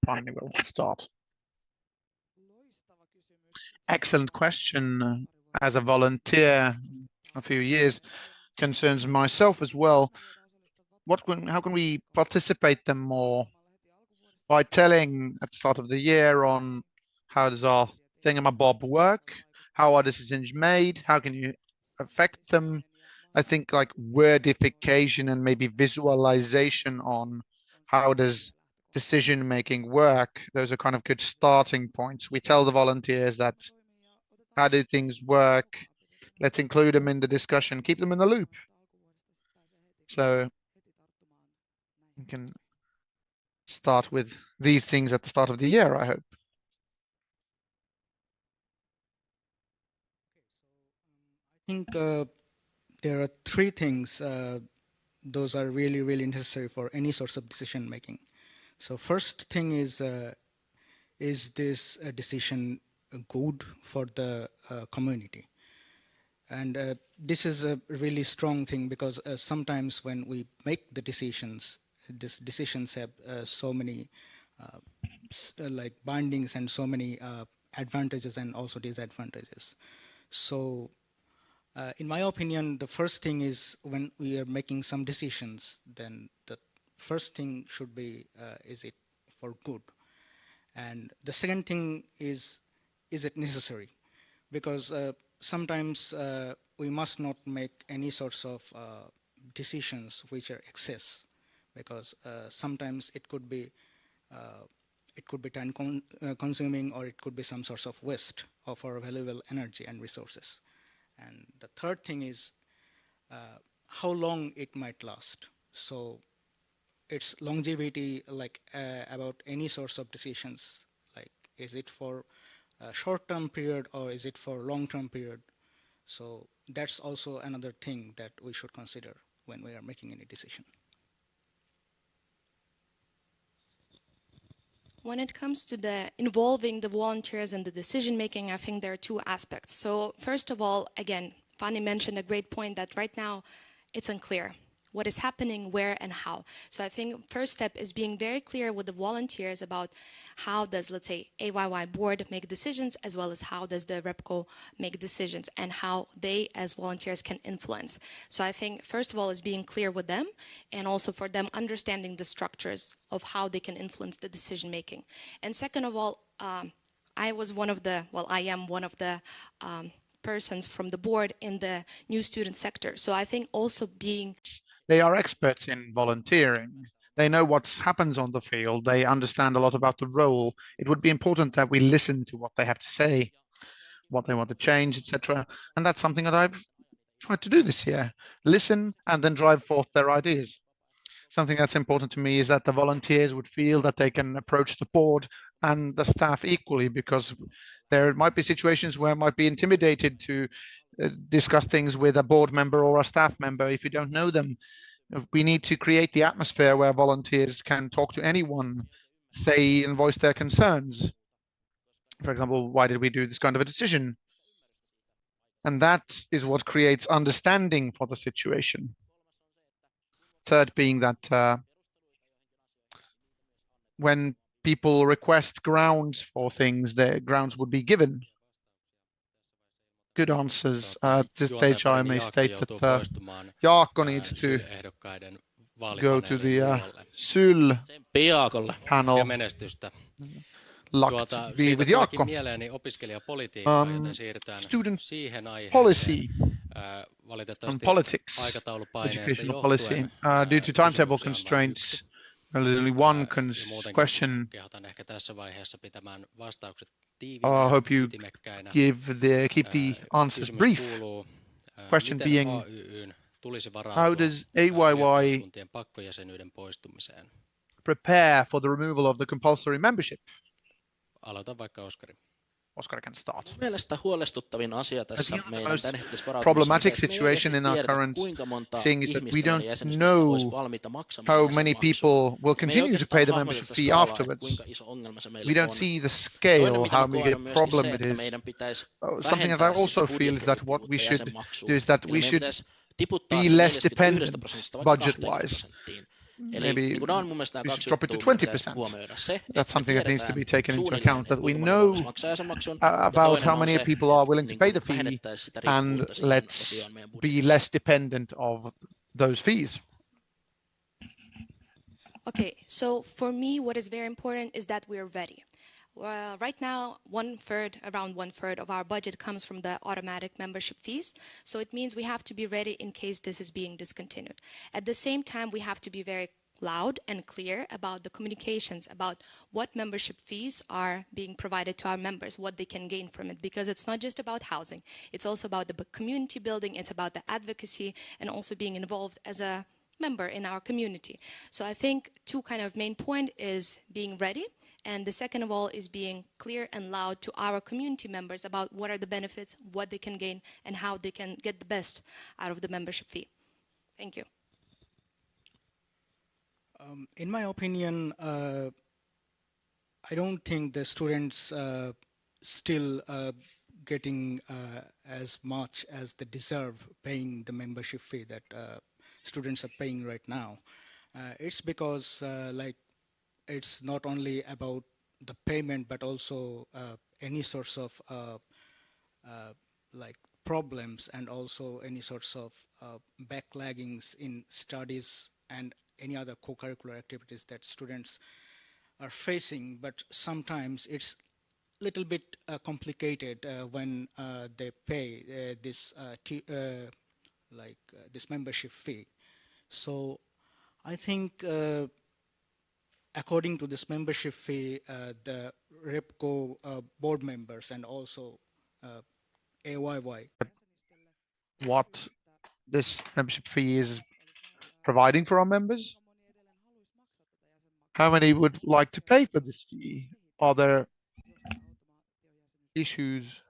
Finally, we'll start. Excellent question. As a volunteer, a few years concerns myself as well. How can we participate them more? By telling at the start of the year on how does our thingamabob work? How are decisions made? How can you affect them? I think like wordification and maybe visualization on how does decision making work. Those are kind of good starting points. We tell the volunteers that how do things work? Let's include them in the discussion, keep them in the loop. So you can start with these things at the start of the year, I hope. I think there are three things. Those are really, really necessary for any sorts of decision making. So first thing is this decision good for the community? And this is a really strong thing because sometimes when we make the decisions, these decisions have so many like bindings and so many advantages and also disadvantages. So in my opinion, the first thing is when we are making some decisions, then the first thing should be, is it for good? And the second thing is it necessary? Because sometimes we must not make any sorts of decisions which are excess, because sometimes it could be time consuming, or it could be some sorts of waste of our valuable energy and resources. And the third thing is how long it might last. So its longevity, like about any sorts of decisions, like is it for a short-term period or is it for long-term period? So that's also another thing that we should consider when we are making any decision. When it comes to involving the volunteers in the decision making, I think there are two aspects. So first of all, again, Fanny mentioned a great point that right now it's unclear what is happening, where, and how. So I think first step is being very clear with the volunteers about how does, let's say, AYY board make decisions, as well as how does the RepCo make decisions, and how they as volunteers can influence. So I think first of all is being clear with them, and also for them understanding the structures of how they can influence the decision making. And second of all, I am one of the persons from the board in the new student sector. So I think also they are experts in volunteering. They know what happens on the field. They understand a lot about the role. It would be important that we listen to what they have to say, what they want to change, etc. And that's something that I've tried to do this year. Listen and then drive forth their ideas. Something that's important to me is that the volunteers would feel that they can approach the board and the staff equally, because there might be situations where it might be intimidated to discuss things with a board member or a staff member if you don't know them. We need to create the atmosphere where volunteers can talk to anyone, say and voice their concerns. For example, why did we do this kind of a decision? And that is what creates understanding for the situation. Third being that when people request grounds for things, the grounds would be given. Good answers. At this stage, I may state that Jaakko needs to go to the SYL panel. Ja menestystä. Be with Jaakko. Mieleeni opiskelijapolitiikka, joten siirrytään Student siihen policy aiheeseen. on politics, educational policy. Due to timetable constraints, only one question. Kehotan ehkä tässä vaiheessa pitämään vastaukset I hope you ytimekkäinä. keep the answers Kysymys brief. kuuluu, Question miten being, AYY:n tulisi how varautua does AYY yliopilaskuntien pakkojäsenyyden poistumiseen? prepare for the removal of the compulsory membership? Aloita vaikka Oskari. Oscar can start. Mielestäni huolestuttavin asia tässä think the meidän most tämänhetkisessä varautumisessa problematic on se, että me ei situation in our tiedetä, current kuinka monta thing is that we ihmistä meidän don't jäsenistöstä know olisi valmiita maksamaan how many jäsenmaksua. people will Me ei continue to pay oikeastaan the hahmoteta membership fee skaalaa, että afterwards. kuinka iso ongelma se We meille don't on. see the Toinen, scale, mitä how mä big koen, a on myöskin problem se, it että is. meidän pitäisi Something that I vähentää also sitä feel is that what we budjettiriippuvuutta should jäsenmaksuun. do is that Eli we meidän should pitäisi tiputtaa be se less 41% dependent vaikka 20%. budget-wise. Eli Maybe niin nämä on mun mielestä nämä we kaksi should drop it to juttua, mitä pitäisi 20%. huomioida. Se, That's että me something that needs to be tiedetään taken into suunnilleen, account, that että we kuinka moni know valmis maksaa jäsenmaksun. Ja about toinen how on many se, people are willing to niin pay kuin the fee, vähennettäisiin sitä and riippuvuutta siihen let's osioon meidän be budjetissa. less dependent of those fees. Okay, so for me, what is very important is that we're ready. Right now, around one third of our budget comes from the automatic membership fees. So it means we have to be ready in case this is being discontinued. At the same time, we have to be very loud and clear about the communications about what membership fees are being provided to our members, what they can gain from it, because it's not just about housing. It's also about the community building, it's about the advocacy, and also being involved as a member in our community. So I think two kind of main point is being ready, and the second of all is being clear and loud to our community members about what are the benefits, what they can gain, and how they can get the best out of the membership fee. Thank you. In my opinion, I don't think the students still getting as much as they deserve paying the membership fee that students are paying right now. It's because it's not only about the payment, but also any sorts of problems, and also any sorts of backlaggings in studies and any other co-curricular activities that students are facing. But sometimes it's a little bit complicated when they pay this membership fee. So I think according to this membership fee, the RepCo board members and also AYY. What this membership fee is providing for our members? How many would like to pay for this fee? Are there issues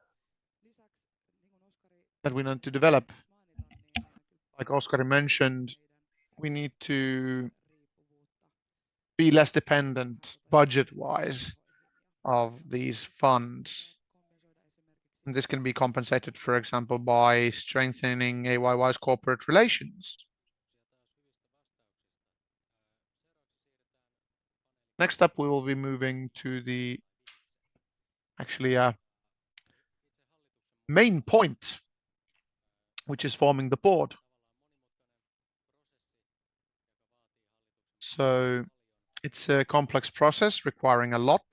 that we need to develop? Like Oskar mentioned, we need to be less dependent budget-wise of these funds. And this can be compensated, for example, by strengthening AYY's corporate relations. Next up, we will be moving to the main point, which is forming the board. So it's a complex process requiring a lot.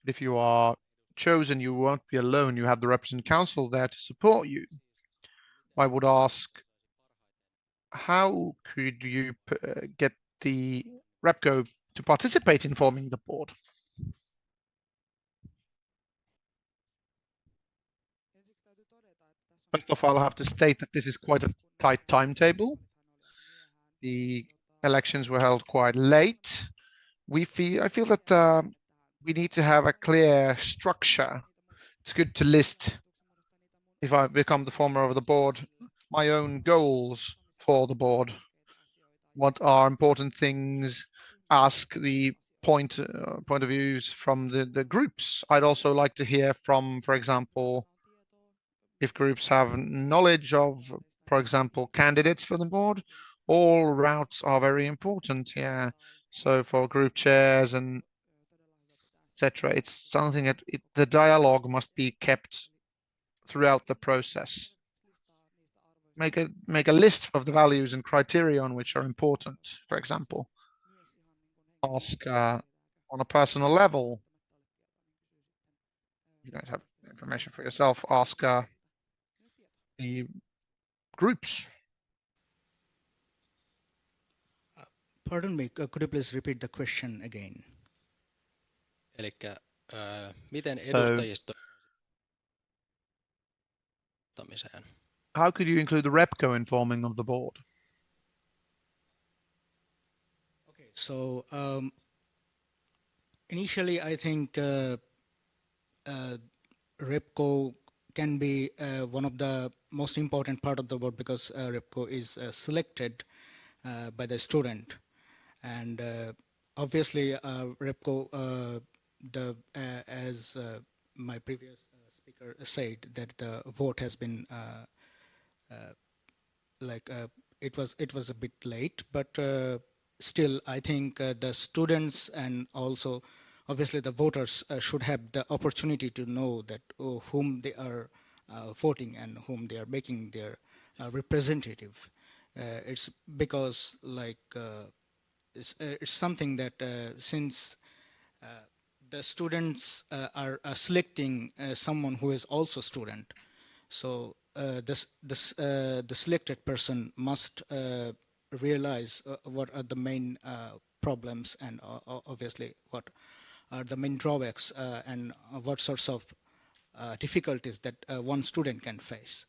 But if you are chosen, you won't be alone. You have the representative council there to support you. I would ask, how could you get the RepCo to participate in forming the board? First of all, I'll have to state that this is quite a tight timetable. The elections were held quite late. I feel that we need to have a clear structure. It's good to list, if I become the former of the board, my own goals for the board. What are important things? Ask the point of views from the groups. I'd also like to hear from, for example, if groups have knowledge of, for example, candidates for the board. All routes are very important here. So for group chairs and etc., it's something that the dialogue must be kept throughout the process. Make a list of the values and criteria on which are important. For example, ask on a personal level. You don't have information for yourself. Ask the groups. Pardon me, could you please repeat the question again? Elikkä miten edustajiston how could you include the RepCo in forming of the board? Okay, so initially I think RepCo can be one of the most important part of the board because RepCo is selected by the student, and obviously RepCo, as my previous speaker said, that the vote has been it was a bit late, but still I think the students and also obviously the voters should have the opportunity to know that whom they are voting and whom they are making their representative. It's because it's something that since the students are selecting someone who is also student, so the selected person must realize what are the main problems and obviously what are the main drawbacks and what sorts of difficulties that one student can face.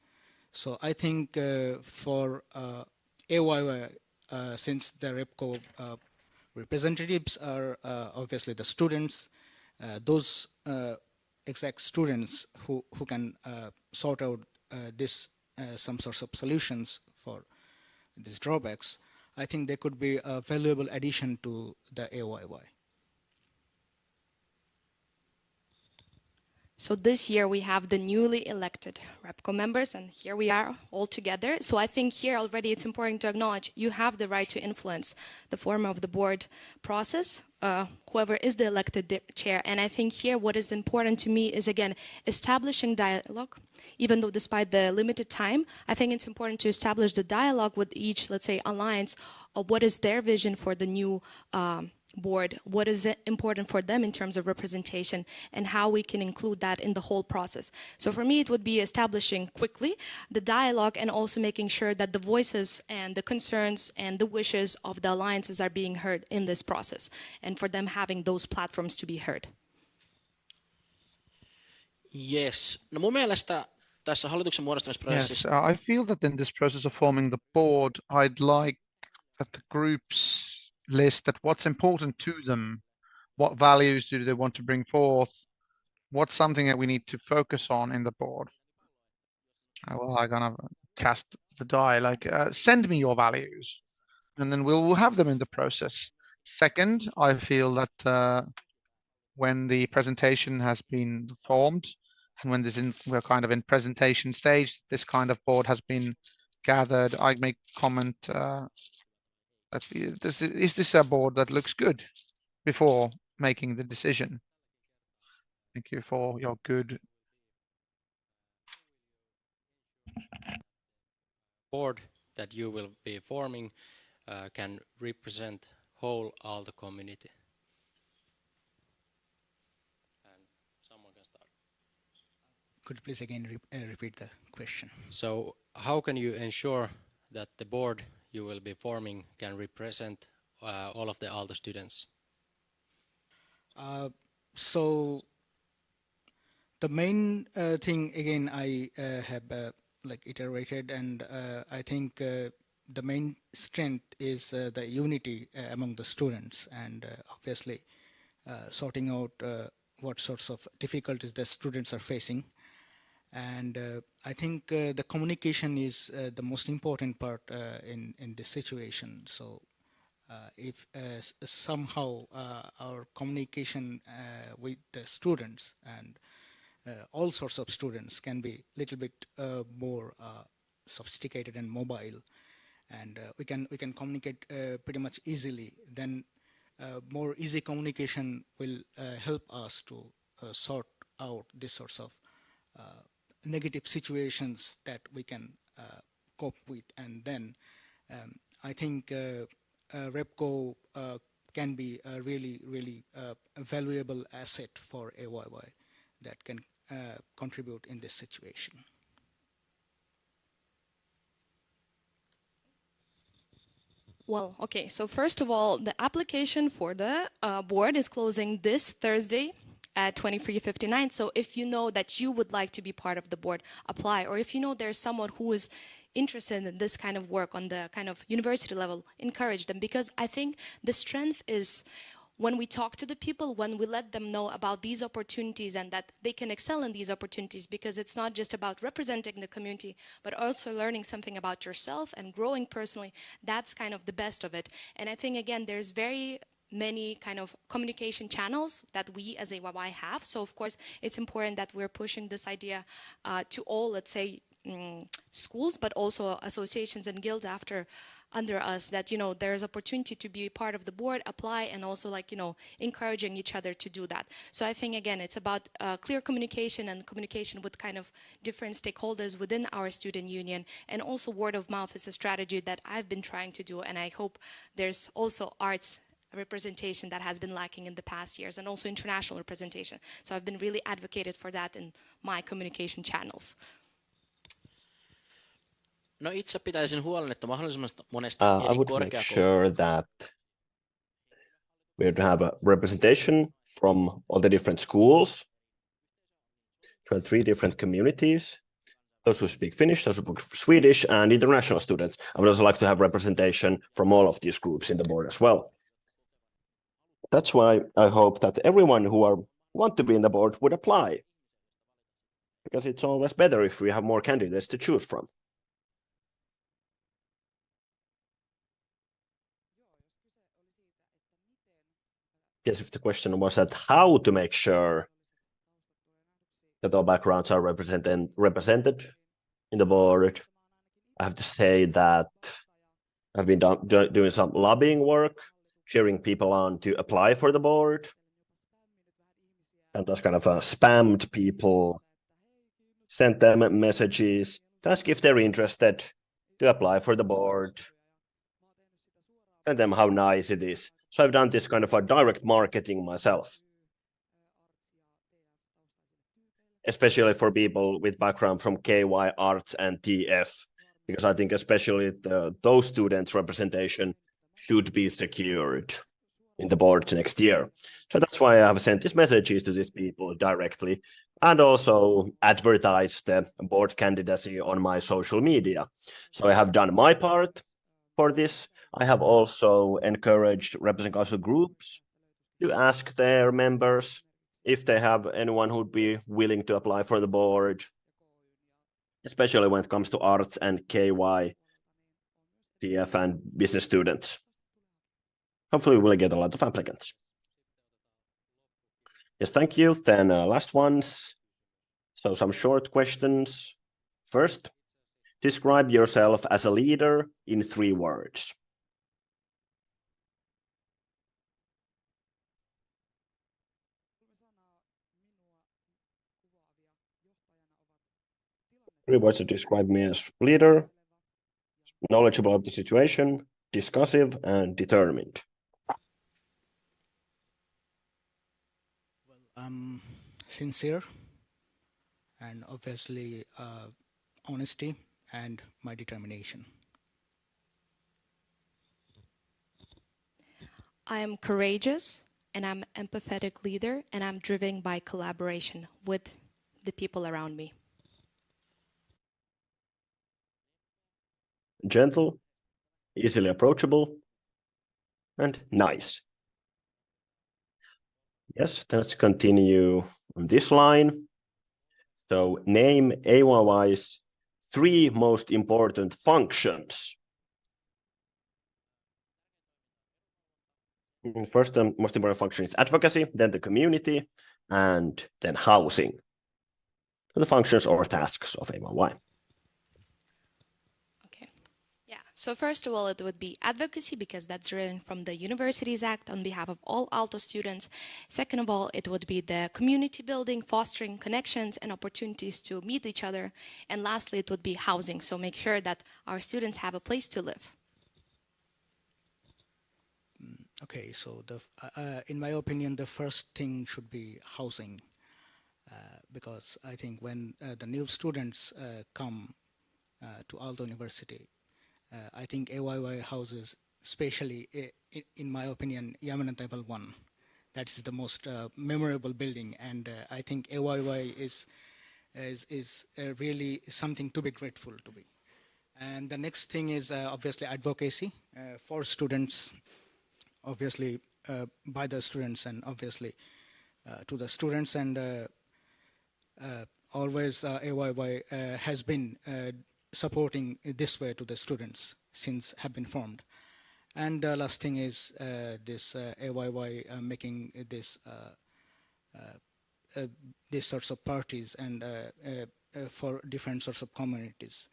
So I think for AYY, since the RepCo representatives are obviously the students, those exact students who can sort out some sorts of solutions for these drawbacks, I think they could be a valuable addition to the AYY. So this year we have the newly elected RepCo members, and here we are all together. So I think here already it's important to acknowledge you have the right to influence the form of the board process, whoever is the elected chair. And I think here what is important to me is, again, establishing dialogue. Even though despite the limited time, I think it's important to establish the dialogue with each, let's say, alliance of what is their vision for the new board, what is important for them in terms of representation, and how we can include that in the whole process. So for me, it would be establishing quickly the dialogue and also making sure that the voices and the concerns and the wishes of the alliances are being heard in this process, and for them having those platforms to be heard. Yes. No mun mielestä tässä hallituksen muodostamisprosessissa Yes, I feel that in this process of forming the board, I'd like that the groups list that what's important to them, what values do they want to bring forth, what's something that we need to focus on in the board. Well, I'm gonna cast the die, like send me your values, and then we'll have them in the process. Second, I feel that when the presentation has been formed and when we're kind of in presentation stage, this kind of board has been gathered, I make comment is this a board that looks good before making the decision? Thank you for your good. board that you will be forming can represent whole Aalto community. And someone can start. Could you please again repeat the question? So how can you ensure that the board you will be forming can represent all of the Aalto students? So the main thing, again, I have iterated, and I think the main strength is the unity among the students, and obviously sorting out what sorts of difficulties the students are facing. And I think the communication is the most important part in this situation. So if somehow our communication with the students and all sorts of students can be a little bit more sophisticated and mobile, and we can communicate pretty much easily, then more easy communication will help us to sort out these sorts of negative situations that we can cope with. And then I think RepCo can be a really valuable asset for AYY that can contribute in this situation. Well, okay, so first of all, the application for the board is closing this Thursday at 23:59. So if you know that you would like to be part of the board, apply. Or if you know there's someone who is interested in this kind of work on the kind of university level, encourage them. Because I think the strength is when we talk to the people, when we let them know about these opportunities and that they can excel in these opportunities, because it's not just about representing the community, but also learning something about yourself and growing personally. That's kind of the best of it. And I think, again, there's very many kind of communication channels that we as AYY have. So of course, it's important that we're pushing this idea to all, let's say, schools, but also associations and guilds under us, that, you know, there's opportunity to be part of the board, apply, and also, like, you know, encouraging each other to do that. So I think, again, it's about clear communication and communication with kind of different stakeholders within our student union, and also word of mouth is a strategy that I've been trying to do, and I hope there's also arts representation that has been lacking in the past years, and also international representation. So I've been really advocated for that in my communication channels. No, itse pitäisin huolen, että mahdollisimman monesta I eri would make korkeakoulusta sure that we would have a representation from all the different schools, 3 different communities, those who speak Finnish, those who speak Swedish, and international students. I would also like to have representation from all of these groups in the board as well. That's why I hope that everyone who want to be in the board would apply, because it's always better if we have more candidates to choose from. Yes, if the question was that how to make sure that all backgrounds are represented in the board, I have to say that I've been doing some lobbying work, cheering people on to apply for the board, and those kind of spammed people, sent them messages to ask if they're interested to apply for the board, and them how nice it is. So I've done this kind of a direct marketing myself, especially for people with background from KY, Arts, and TF, because I think especially those students' representation should be secured in the board next year. So that's why I have sent these messages to these people directly, and also advertised the board candidacy on my social media. So I have done my part for this. I have also encouraged representation council groups to ask their members if they have anyone who would be willing to apply for the board, especially when it comes to arts and KY, TF, and business students. Hopefully we will get a lot of applicants. Yes, thank you. Then last ones. So some short questions. First, describe yourself as a leader in 3 words. Three words to describe me as leader: knowledgeable of the situation, discussive, and determined. Well, sincere, and obviously honesty and my determination. I am courageous, and I'm an empathetic leader, and I'm driven by collaboration with the people around me. Gentle, easily approachable, and nice. Yes, let's continue on this line. So name AYY's 3 most important functions. First, the most important function is advocacy, then the community, and then housing. So the functions or tasks of AYY. So first of all, it would be advocacy, because that's written from the Universities Act on behalf of all Aalto students. Second of all, it would be the community building, fostering connections and opportunities to meet each other. And lastly, it would be housing. So make sure that our students have a place to live. Okay, so in my opinion, the first thing should be housing, because I think when the new students come to Aalto University, I think AYY houses especially in my opinion, Yamanantaival 1. That is the most memorable building, and I think AYY is really something to be grateful to be. And the next thing is obviously advocacy for students, obviously by the students, and obviously to the students, and always AYY has been supporting this way to the students since have been formed. And the last thing is this AYY making this these sorts of parties and for different sorts of communities,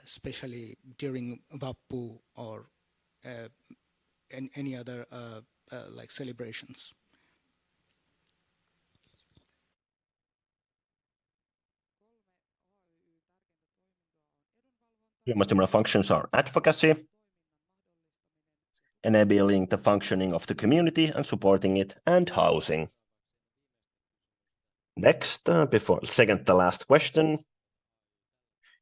especially during Vappu or any other like celebrations. Most similar functions are advocacy, enabling the functioning of the community and supporting it, and housing. Next, before second to last question,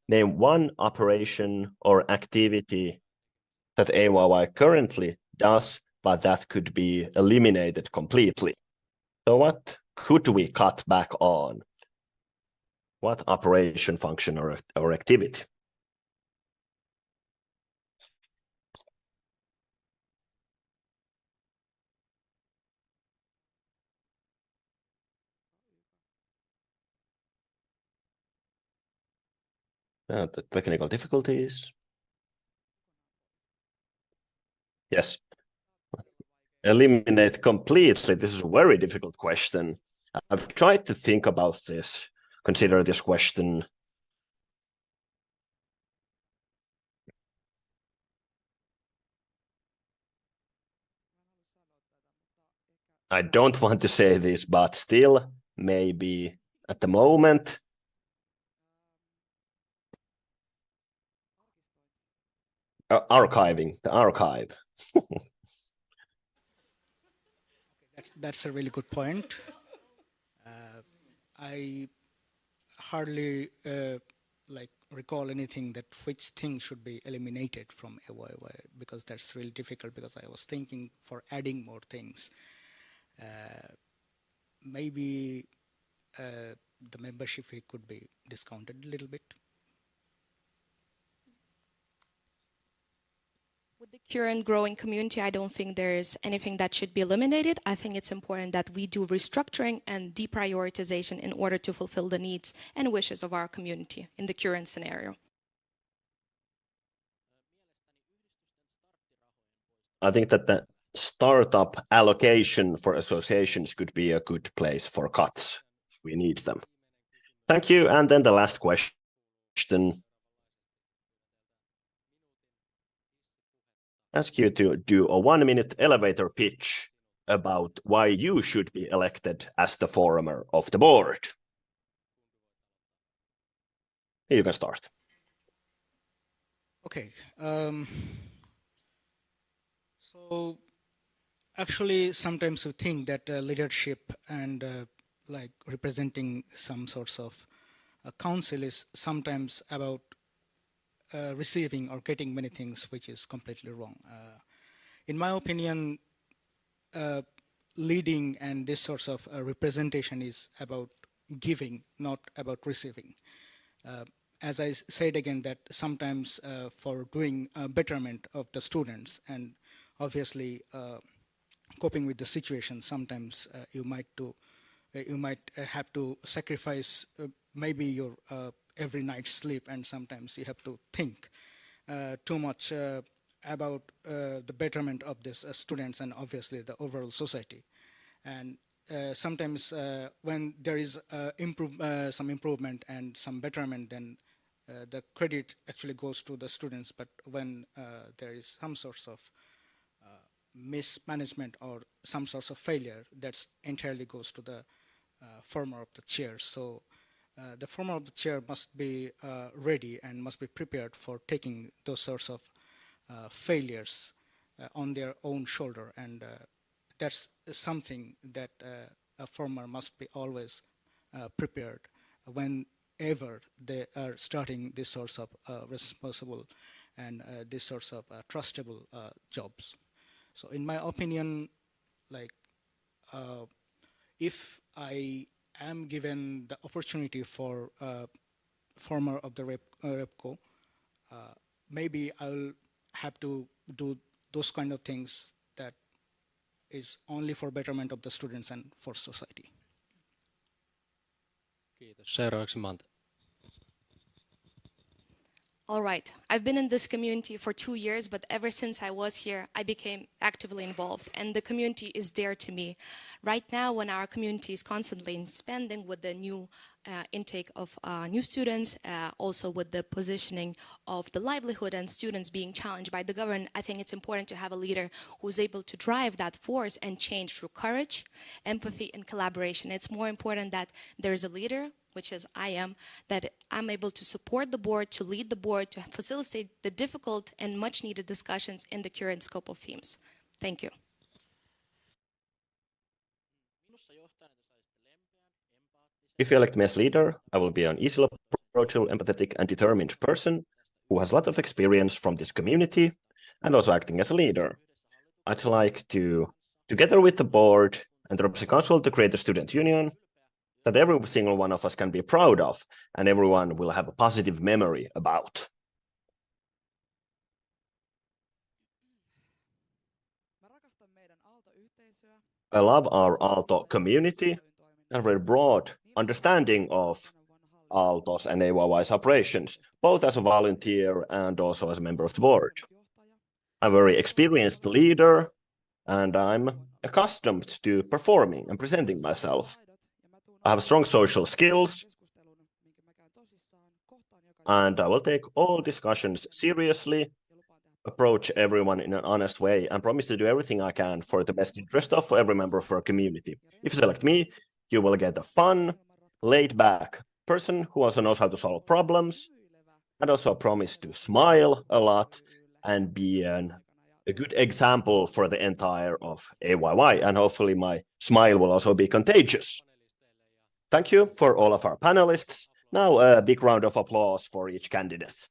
name one operation or activity that AYY currently does, but that could be eliminated completely. So what could we cut back on? What operation, function, or activity? The technical difficulties. Yes. Eliminate completely. This is a very difficult question. I've tried to think about this, consider this question. I don't want to say this, but still, maybe at the moment, archiving, the archive. That's a really good point. I hardly like recall anything that which thing should be eliminated from AYY, because that's really difficult, because I was thinking for adding more things. Maybe the membership fee could be discounted a little bit. With the current growing community, I don't think there's anything that should be eliminated. I think it's important that we do restructuring and deprioritization in order to fulfill the needs and wishes of our community in the current scenario. I think that the startup allocation for associations could be a good place for cuts if we need them. Thank you. And then the last question. Ask you to do a 1-minute elevator pitch about why you should be elected as the former of the board. You can start. Okay. So actually, sometimes we think that leadership and like representing some sorts of council is sometimes about receiving or getting many things, which is completely wrong. In my opinion, leading and this sort of representation is about giving, not about receiving. As I said again, that sometimes for doing a betterment of the students and obviously coping with the situation, sometimes you might have to sacrifice maybe your every night's sleep, and sometimes you have to think too much about the betterment of these students and obviously the overall society. And sometimes when there is some improvement and some betterment, then the credit actually goes to the students. But when there is some sorts of mismanagement or some sorts of failure, that entirely goes to the former of the chair. So the former of the chair must be ready and must be prepared for taking those sorts of failures on their own shoulder, and that's something that a former must be always prepared whenever they are starting this sorts of responsible and these sorts of trustable jobs. So in my opinion, like if I am given the opportunity for former of the RepCo, maybe I'll have to do those kind of things that is only for betterment of the students and for society. Kiitos. Seuraavaksi Mante. All right, I've been in this community for 2 years, but ever since I was here, I became actively involved, and the community is dear to me. Right now, when our community is constantly expanding with the new intake of new students, also with the positioning of the livelihood and students being challenged by the government, I think it's important to have a leader who's able to drive that force and change through courage, empathy, and collaboration. It's more important that there's a leader, which is I am, that I'm able to support the board, to lead the board, to facilitate the difficult and much needed discussions in the current scope of themes. Thank you. If you elect me as leader, I will be an easily approachable, empathetic, and determined person who has a lot of experience from this community and also acting as a leader. I'd like to, together with the board and the RepCo Council, to create a student union that every single one of us can be proud of and everyone will have a positive memory about. I love our Aalto community and very broad understanding of Aalto's and AYY's operations, both as a volunteer and also as a member of the board. I'm a very experienced leader and I'm accustomed to performing and presenting myself. I have strong social skills and I will take all discussions seriously, approach everyone in an honest way, and promise to do everything I can for the best interest of every member of our community. If you select me, you will get a fun, laid-back person who also knows how to solve problems, and also promise to smile a lot and be a good example for the entire of AYY, and hopefully my smile will also be contagious. Thank you for all of our panelists. Now a big round of applause for each candidate.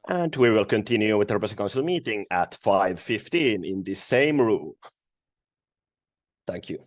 And we will continue with the RepCo Council meeting at 5:15 in the same room. Thank you.